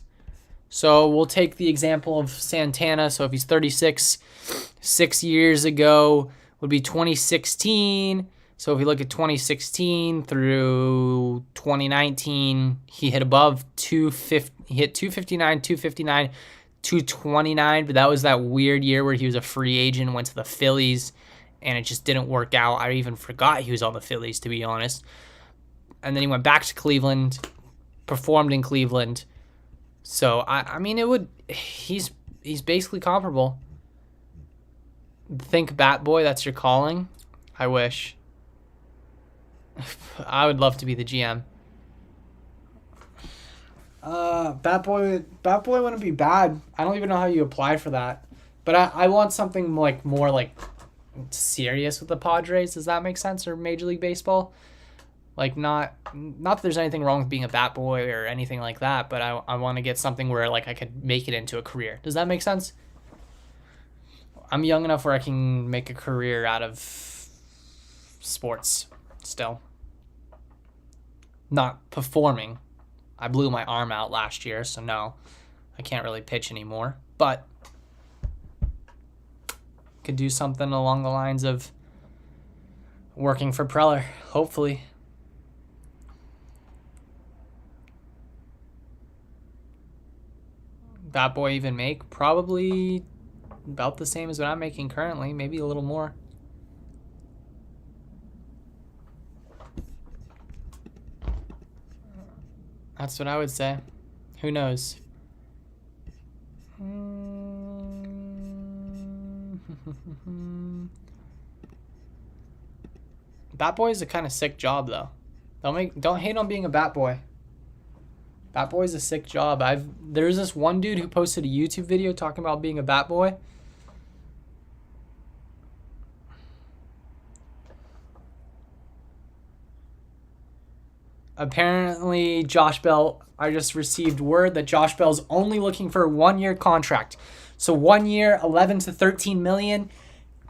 A: So we'll take the example of Santana. So if he's 36, 6 years ago would be 2016. So if you look at 2016 through 2019, he hit above 250. He hit 259, 229, 229, but that was that weird year where he was a free agent, went to the Phillies, and it just didn't work out. I even forgot he was on the Phillies, to be honest. And then he went back to Cleveland, performed in Cleveland. So I mean, he's basically comparable. Think Bat Boy, that's your calling. I wish. I would love to be the GM. Bat Boy wouldn't be bad. I don't even know how you apply for that. But I want something like more like serious with the Padres. Does that make sense? Or Major League Baseball? Like not that there's anything wrong with being a bat boy or anything like that, but I want to get something where like I could make it into a career. Does that make sense? I'm young enough where I can make a career out of sports still. Not performing. I blew my arm out last year, so no, I can't really pitch anymore. But could do something along the lines of working for Preller, hopefully. Bat Boy even make? Probably about the same as what I'm making currently, maybe a little more. That's what I would say. Who knows? Bat Boy is a kind of sick job, though. Don't hate on being a bat boy. Bat Boy's a sick job. There's this one dude who posted a YouTube video talking about being a bat boy. Apparently, Josh Bell, I just received word that Josh Bell's only looking for a 1-year contract. So 1 year, 11 to 13 million.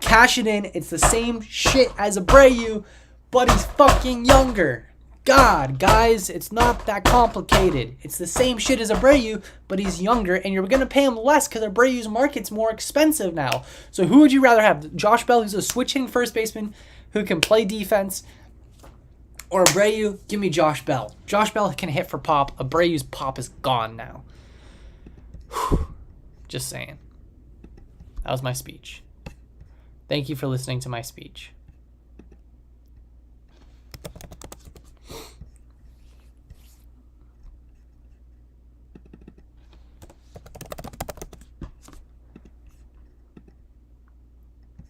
A: Cash it in. It's the same shit as Abreu, but he's fucking younger. God, guys, it's not that complicated. It's the same shit as Abreu, but he's younger, and you're going to pay him less because Abreu's market's more expensive now. So who would you rather have? Josh Bell, who's a switch-hitting first baseman who can play defense, or Abreu? Give me Josh Bell. Josh Bell can hit for pop. Abreu's pop is gone now. Whew. Just saying. That was my speech. Thank you for listening to my speech.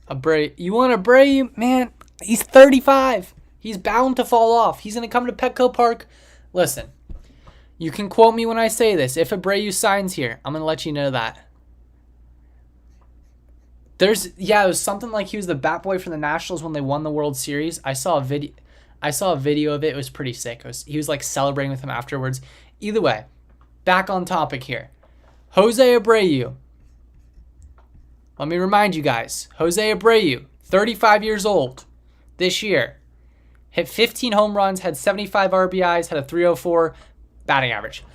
A: Abreu, you want Abreu? Man, he's 35. He's bound to fall off. He's going to come to Petco Park. Listen, you can quote me when I say this. If Abreu signs here, I'm going to let you know that. It was something like he was the bat boy for the Nationals when they won the World Series. I saw a video of it. It was pretty sick. He was like celebrating with him afterwards. Either way, back on topic here. Jose Abreu. Let me remind you guys. Jose Abreu, 35 years old this year. Hit 15 home runs, had 75 RBIs, had a 304 batting average.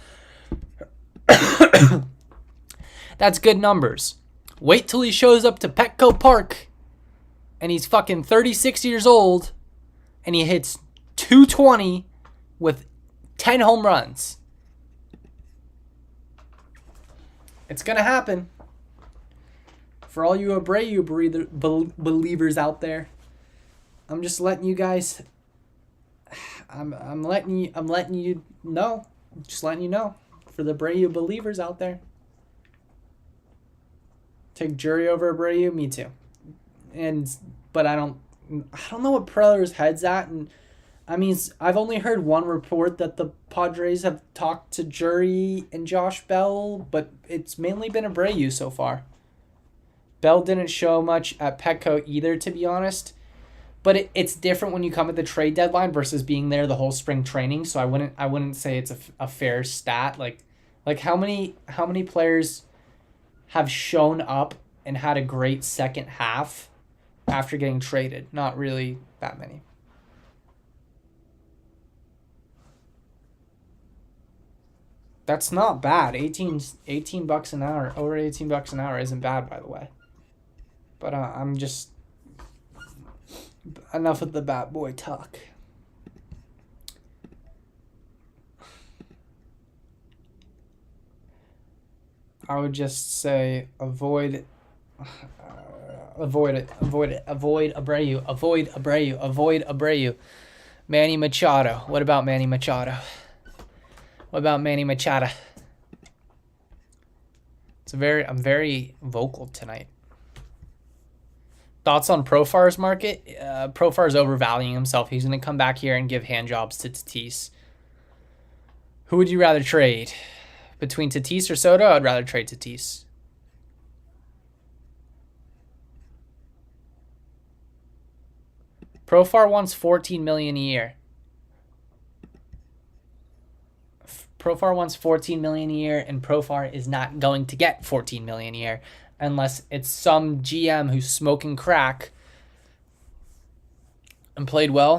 A: That's good numbers. Wait till he shows up to Petco Park and he's fucking 36 years old and he hits 220 with 10 home runs. It's going to happen. For all you Abreu believers out there, I'm just letting you guys I'm letting you know. Just letting you know. For the Abreu believers out there. Take Jury over Abreu, me too. But I don't know what Preller's head's at, and I mean I've only heard one report that the Padres have talked to Jury and Josh Bell, but it's mainly been Abreu so far. Bell didn't show much at Petco either, to be honest. But it's different when you come at the trade deadline versus being there the whole spring training. So I wouldn't say it's a fair stat. Like how many players have shown up and had a great second half after getting traded? Not really that many. That's not bad. 18 bucks an hour, over $18 an hour isn't bad, by the way. But I'm just enough of the bat boy talk. I would just say avoid Avoid it. Avoid it. Avoid Abreu. Avoid Abreu. Avoid Abreu. Manny Machado. What about Manny Machado? What about Manny Machado? I'm very vocal tonight. Thoughts on Profar's market? Profar's overvaluing himself. He's going to come back here and give hand jobs to Tatis. Who would you rather trade? Between Tatis or Soto? I'd rather trade Tatis. Profar wants $14 million a year. Profar wants $14 million a year, and Profar is not going to get $14 million a year unless it's some GM who's smoking crack and played well.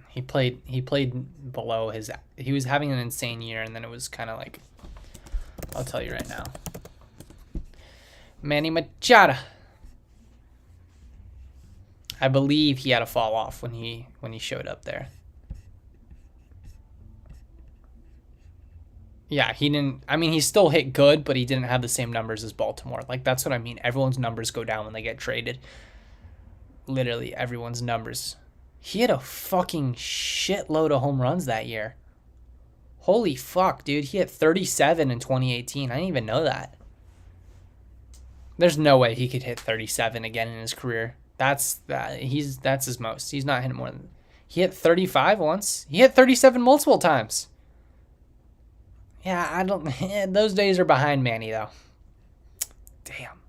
A: He played below his. He was having an insane year, and then it was kind of like, I'll tell you right now. Manny Machado. I believe he had a fall off when he showed up there. Yeah, he didn't. I mean, he still hit good, but he didn't have the same numbers as Baltimore. Like, that's what I mean. Everyone's numbers go down when they get traded. Literally, everyone's numbers. He had a fucking shitload of home runs that year. Holy fuck, dude. He hit 37 in 2018. I didn't even know that. There's no way he could hit 37 again in his career. That's his most. He's not hitting more than. He hit 35 once. He hit 37 multiple times. Yeah, I don't. Those days are behind Manny, though. Damn.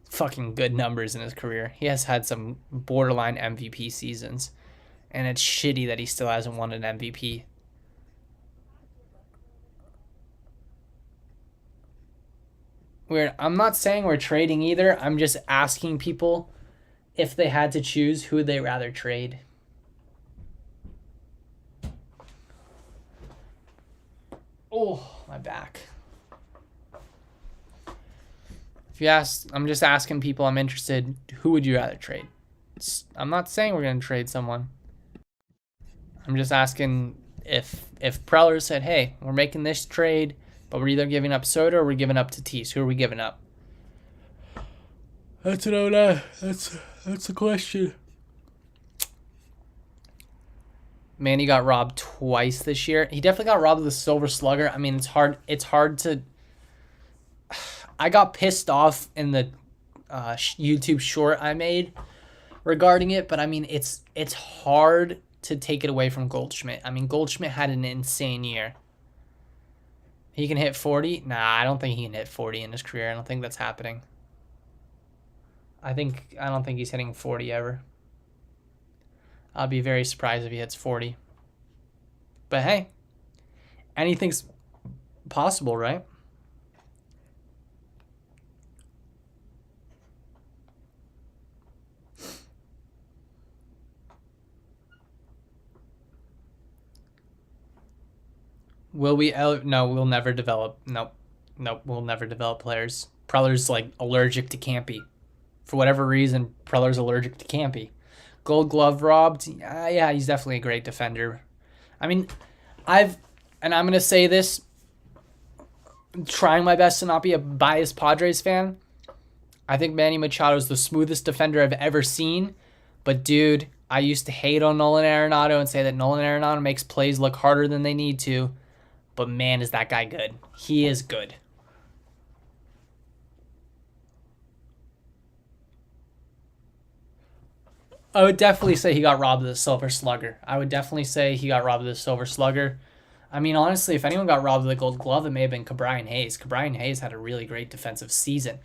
A: Fucking good numbers in his career. He has had some borderline MVP seasons. And it's shitty that he still hasn't won an MVP. I'm not saying we're trading either. I'm just asking people if they had to choose, who would they rather trade? Oh, my back. If you ask, I'm just asking people, I'm interested, who would you rather trade? I'm not saying we're going to trade someone. I'm just asking if Preller said, hey, we're making this trade, but we're either giving up Soto or we're giving up Tatis. Who are we giving up? That's the question. Manny got robbed twice this year. He definitely got robbed of the Silver Slugger. I mean, it's hard to. I got pissed off in the YouTube short I made regarding it, but I mean, it's hard to take it away from Goldschmidt. I mean, Goldschmidt had an insane year. He can hit 40? Nah, I don't think he can hit 40 in his career. I don't think that's happening. I don't think he's hitting 40 ever. I'll be very surprised if he hits 40. But hey, anything's possible, right? Will we? No, we'll never develop. Nope, we'll never develop players. Preller's like allergic to Campy. For whatever reason, Preller's allergic to Campy. Gold Glove robbed. Yeah, he's definitely a great defender. I mean, and I'm going to say this, trying my best to not be a biased Padres fan. I think Manny Machado is the smoothest defender I've ever seen. But, dude, I used to hate on Nolan Arenado and say that Nolan Arenado makes plays look harder than they need to. But, man, is that guy good. He is good. I would definitely say he got robbed of the Silver Slugger. I mean, honestly, if anyone got robbed of the Gold Glove, it may have been Ke'Bryan Hayes. Ke'Bryan Hayes had a really great defensive season.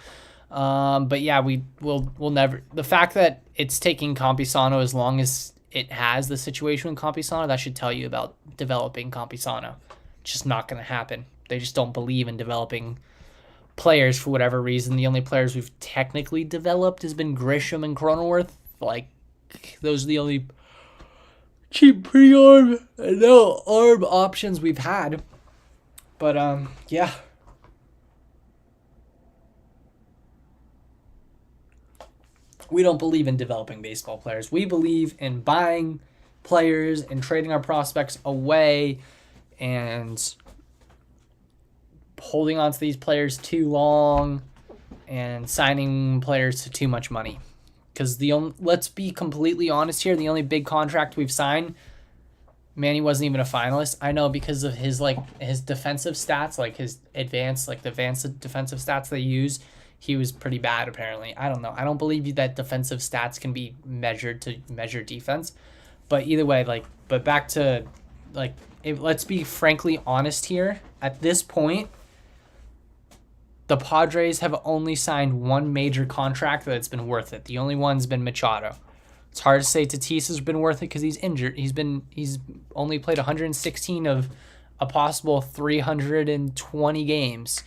A: But yeah, we'll never. The fact that it's taking Campisano as long as it has the situation with Campisano, that should tell you about developing Campisano. It's just not going to happen. They just don't believe in developing players for whatever reason. The only players we've technically developed has been Grisham and Cronenworth. Like, those are the only cheap pre-arm and no arm options we've had. But, yeah. We don't believe in developing baseball players. We believe in buying players and trading our prospects away and holding on to these players too long and signing players to too much money. Because let's be completely honest here, the only big contract we've signed, Manny wasn't even a finalist. I know because of his defensive stats, like his advanced defensive stats they use, he was pretty bad apparently. I don't know. I don't believe that defensive stats can be measured to measure defense. But either way, but back to let's be frankly honest here. At this point, the Padres have only signed one major contract that's been worth it. The only one's been Machado. It's hard to say Tatis has been worth it because he's injured. He's only played 116 of a possible 320 games.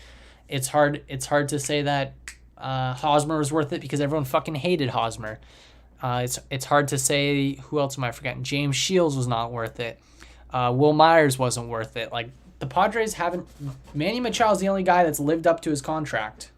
A: It's hard to say that Hosmer was worth it because everyone fucking hated Hosmer. It's hard to say, who else am I forgetting? James Shields was not worth it. Will Myers wasn't worth it. Like, the Padres haven't... Manny Machado's the only guy that's lived up to his contract.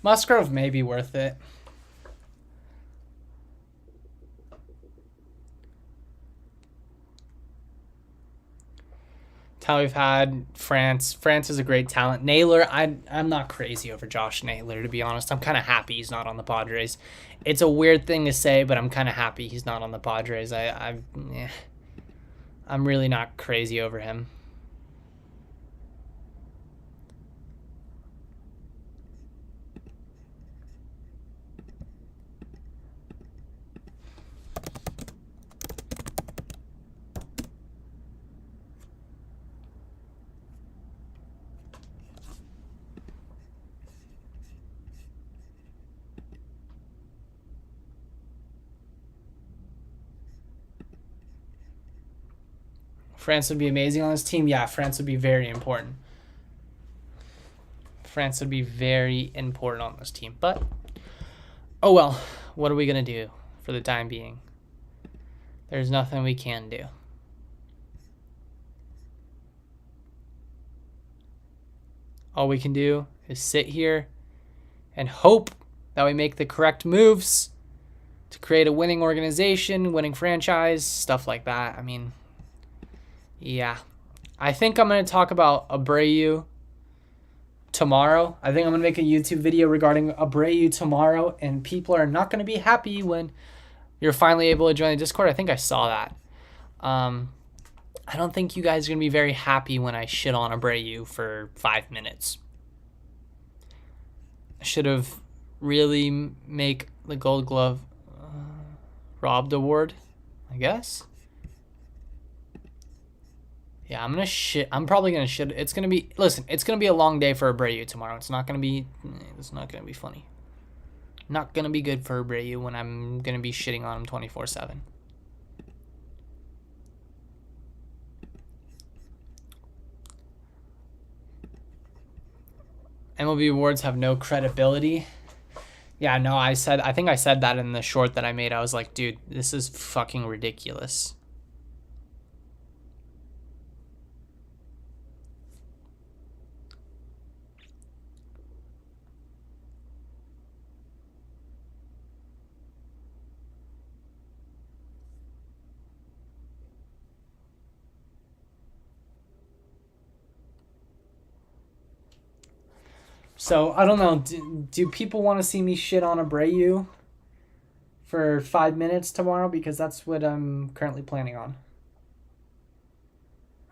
A: Musgrove may be worth it. How we've had France. France is a great talent. Naylor, I'm not crazy over Josh Naylor, to be honest. I'm kind of happy he's not on the Padres. It's a weird thing to say, but I'm kind of happy he's not on the Padres. I'm really not crazy over him. France would be amazing on this team. Yeah, France would be very important. France would be very important on this team. But, oh well, what are we going to do for the time being? There's nothing we can do. All we can do is sit here and hope that we make the correct moves to create a winning organization, winning franchise, stuff like that. I mean... yeah, I think I'm going to talk about Abreu tomorrow. I think I'm going to make a YouTube video regarding Abreu tomorrow, and people are not going to be happy when you're finally able to join the Discord. I think I saw that. I don't think you guys are going to be very happy when I shit on Abreu for 5 minutes. I should have really make the Gold Glove robbed award, I guess. Yeah, I'm probably gonna shit. It's gonna be, listen, it's gonna be a long day for Abreu tomorrow. It's not gonna be funny. Not gonna be good for Abreu when I'm gonna be shitting on him 24/7. MLB awards have no credibility. Yeah, no, I think I said that in the short that I made. I was like, dude, this is fucking ridiculous. So, I don't know. Do people want to see me shit on Abreu for 5 minutes tomorrow? Because that's what I'm currently planning on.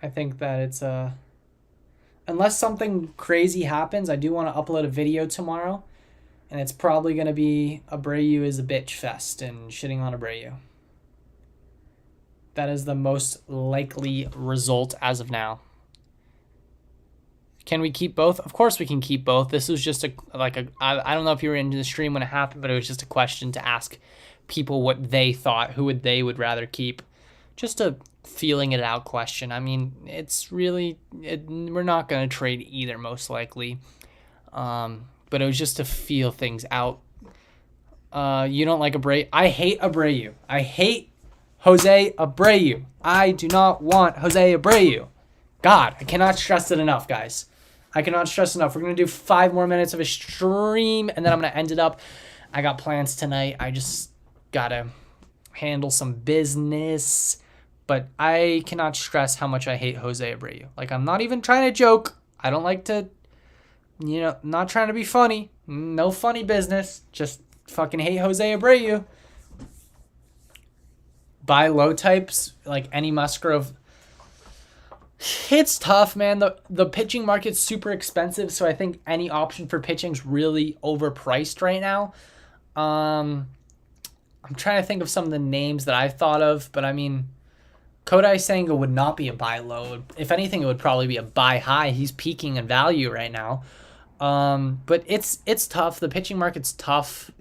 A: I think that it's unless something crazy happens, I do want to upload a video tomorrow. And it's probably going to be Abreu is a bitch fest and shitting on Abreu. That is the most likely result as of now. Can we keep both? Of course we can keep both. This was just I don't know if you were in the stream when it happened, but it was just a question to ask people what they thought, who they would rather keep. just a feeling it out question. I mean, it's really we're not gonna trade either, most likely. But it was just to feel things out. You don't like Abreu? I hate Abreu. I hate Jose Abreu. I do not want Jose Abreu. God, I cannot stress it enough, guys. I cannot stress enough. We're going to do 5 more minutes of a stream, and then I'm going to end it up. I got plans tonight. I just got to handle some business. But I cannot stress how much I hate Jose Abreu. Like, I'm not even trying to joke. I don't like to, not trying to be funny. No funny business. Just fucking hate Jose Abreu. Buy low types, like any Musgrove. It's tough, man. The pitching market's super expensive, so I think any option for pitching's really overpriced right now. I'm trying to think of some of the names that I've thought of, but I mean, Kodai Senga would not be a buy low. If anything, it would probably be a buy high. He's peaking in value right now. But it's tough. The pitching market's tough.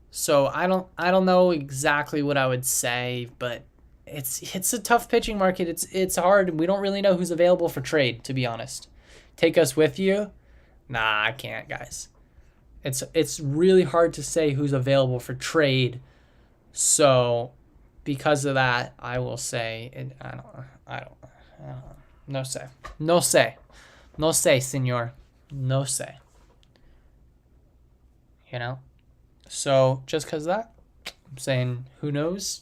A: So I don't know exactly what I would say, but it's a tough pitching market. It's hard. We don't really know who's available for trade, to be honest. Take us with you? Nah, I can't, guys. It's really hard to say who's available for trade. So because of that, I will say I don't no say. No say. No say, senor. No say. So just because of that, I'm saying who knows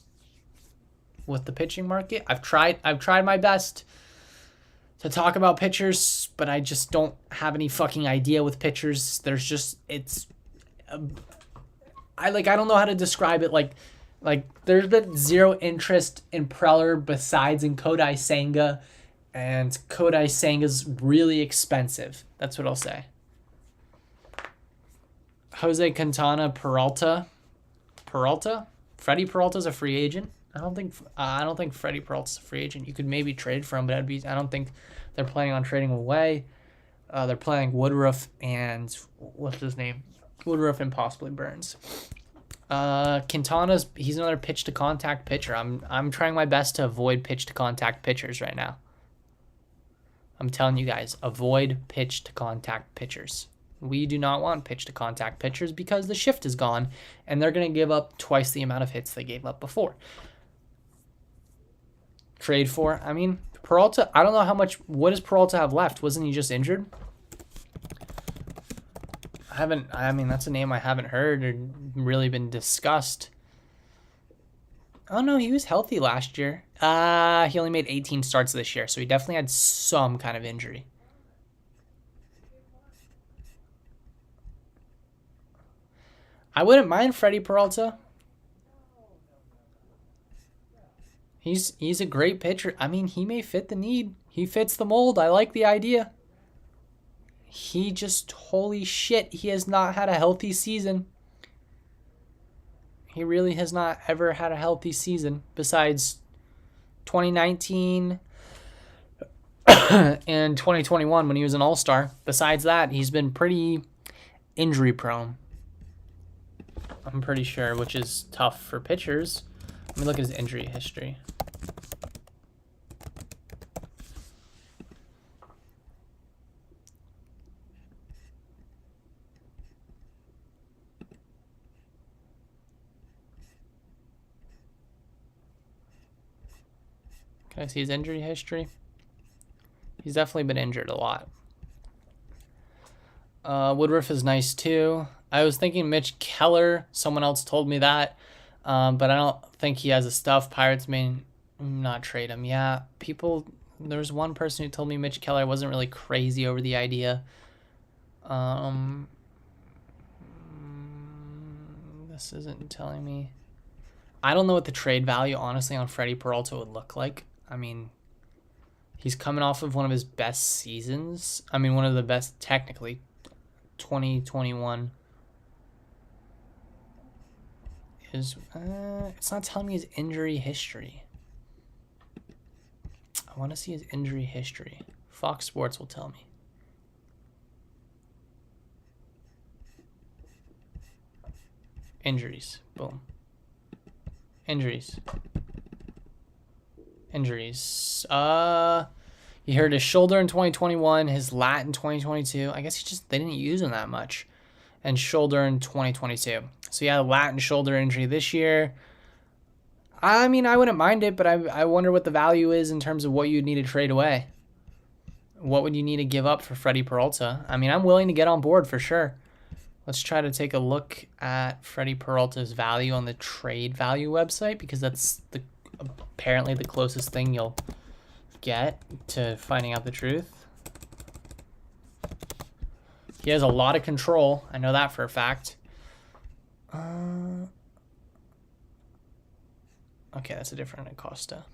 A: with the pitching market. I've tried my best to talk about pitchers, but I just don't have any fucking idea with pitchers. There's just I don't know how to describe it. Like there's been zero interest in Preller besides in Kodai Senga, and Kodai Senga's really expensive. That's what I'll say. Jose Quintana, Peralta. Freddie Peralta's a free agent. I don't think Freddie Peralta's a free agent. You could maybe trade for him, but I don't think they're planning on trading away. They're playing Woodruff and what's his name? Woodruff and possibly Burns. He's another pitch to contact pitcher. I'm trying my best to avoid pitch to contact pitchers right now. I'm telling you guys, avoid pitch to contact pitchers. We do not want pitch to contact pitchers because the shift is gone and they're going to give up twice the amount of hits they gave up before. Trade for, I mean, Peralta, I don't know what does Peralta have left? Wasn't he just injured? That's a name I haven't heard or really been discussed. Oh no, he was healthy last year. He only made 18 starts this year, so he definitely had some kind of injury. I wouldn't mind Freddie Peralta. He's a great pitcher. I mean, he may fit the need. He fits the mold. I like the idea. He just, holy shit, he has not had a healthy season. He really has not ever had a healthy season besides 2019 and 2021 when he was an all-star. Besides that, he's been pretty injury prone. I'm pretty sure, which is tough for pitchers. Let me look at his injury history. Can I see his injury history? He's definitely been injured a lot. Woodruff is nice too. I was thinking Mitch Keller. Someone else told me that. But I don't think he has the stuff. Pirates may not trade him. Yeah, there's one person who told me Mitch Keller wasn't really crazy over the idea. This isn't telling me. I don't know what the trade value, honestly, on Freddie Peralta would look like. I mean, he's coming off of one of his best seasons. I mean, one of the best, technically. 2021 is it's not telling me his injury history. I want to see his injury history. Fox Sports will tell me. Injuries. Boom. Injuries. Injuries. He hurt his shoulder in 2021, his lat in 2022. I guess they didn't use him that much. And shoulder in 2022. So yeah, lat and shoulder injury this year. I mean, I wouldn't mind it, but I wonder what the value is in terms of what you'd need to trade away. What would you need to give up for Freddie Peralta? I mean, I'm willing to get on board for sure. Let's try to take a look at Freddie Peralta's value on the trade value website, because that's apparently the closest thing you'll get to finding out the truth. He has a lot of control. I know that for a fact. Okay, that's a different Acosta.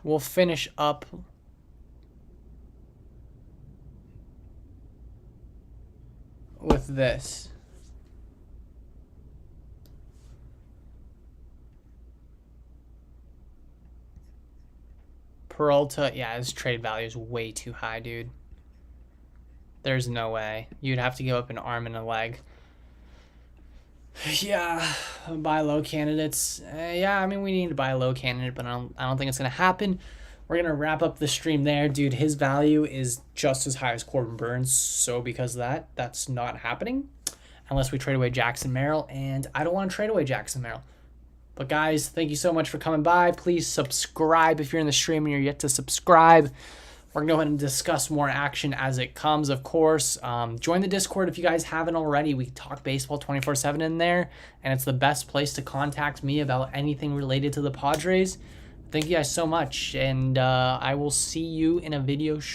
A: We'll finish up with this. Peralta, yeah, his trade value is way too high, dude. There's no way. You'd have to give up an arm and a leg. Yeah, buy low candidates. Yeah, I mean, we need to buy a low candidate, but I don't think it's going to happen. We're going to wrap up the stream there. Dude, his value is just as high as Corbin Burns, so because of that, that's not happening unless we trade away Jackson Merrill, and I don't want to trade away Jackson Merrill. But guys, thank you so much for coming by. Please subscribe if you're in the stream and you're yet to subscribe. We're going to go ahead and discuss more action as it comes, of course. Join the Discord if you guys haven't already. We talk baseball 24/7 in there, and it's the best place to contact me about anything related to the Padres. Thank you guys so much, and I will see you in a video shortly.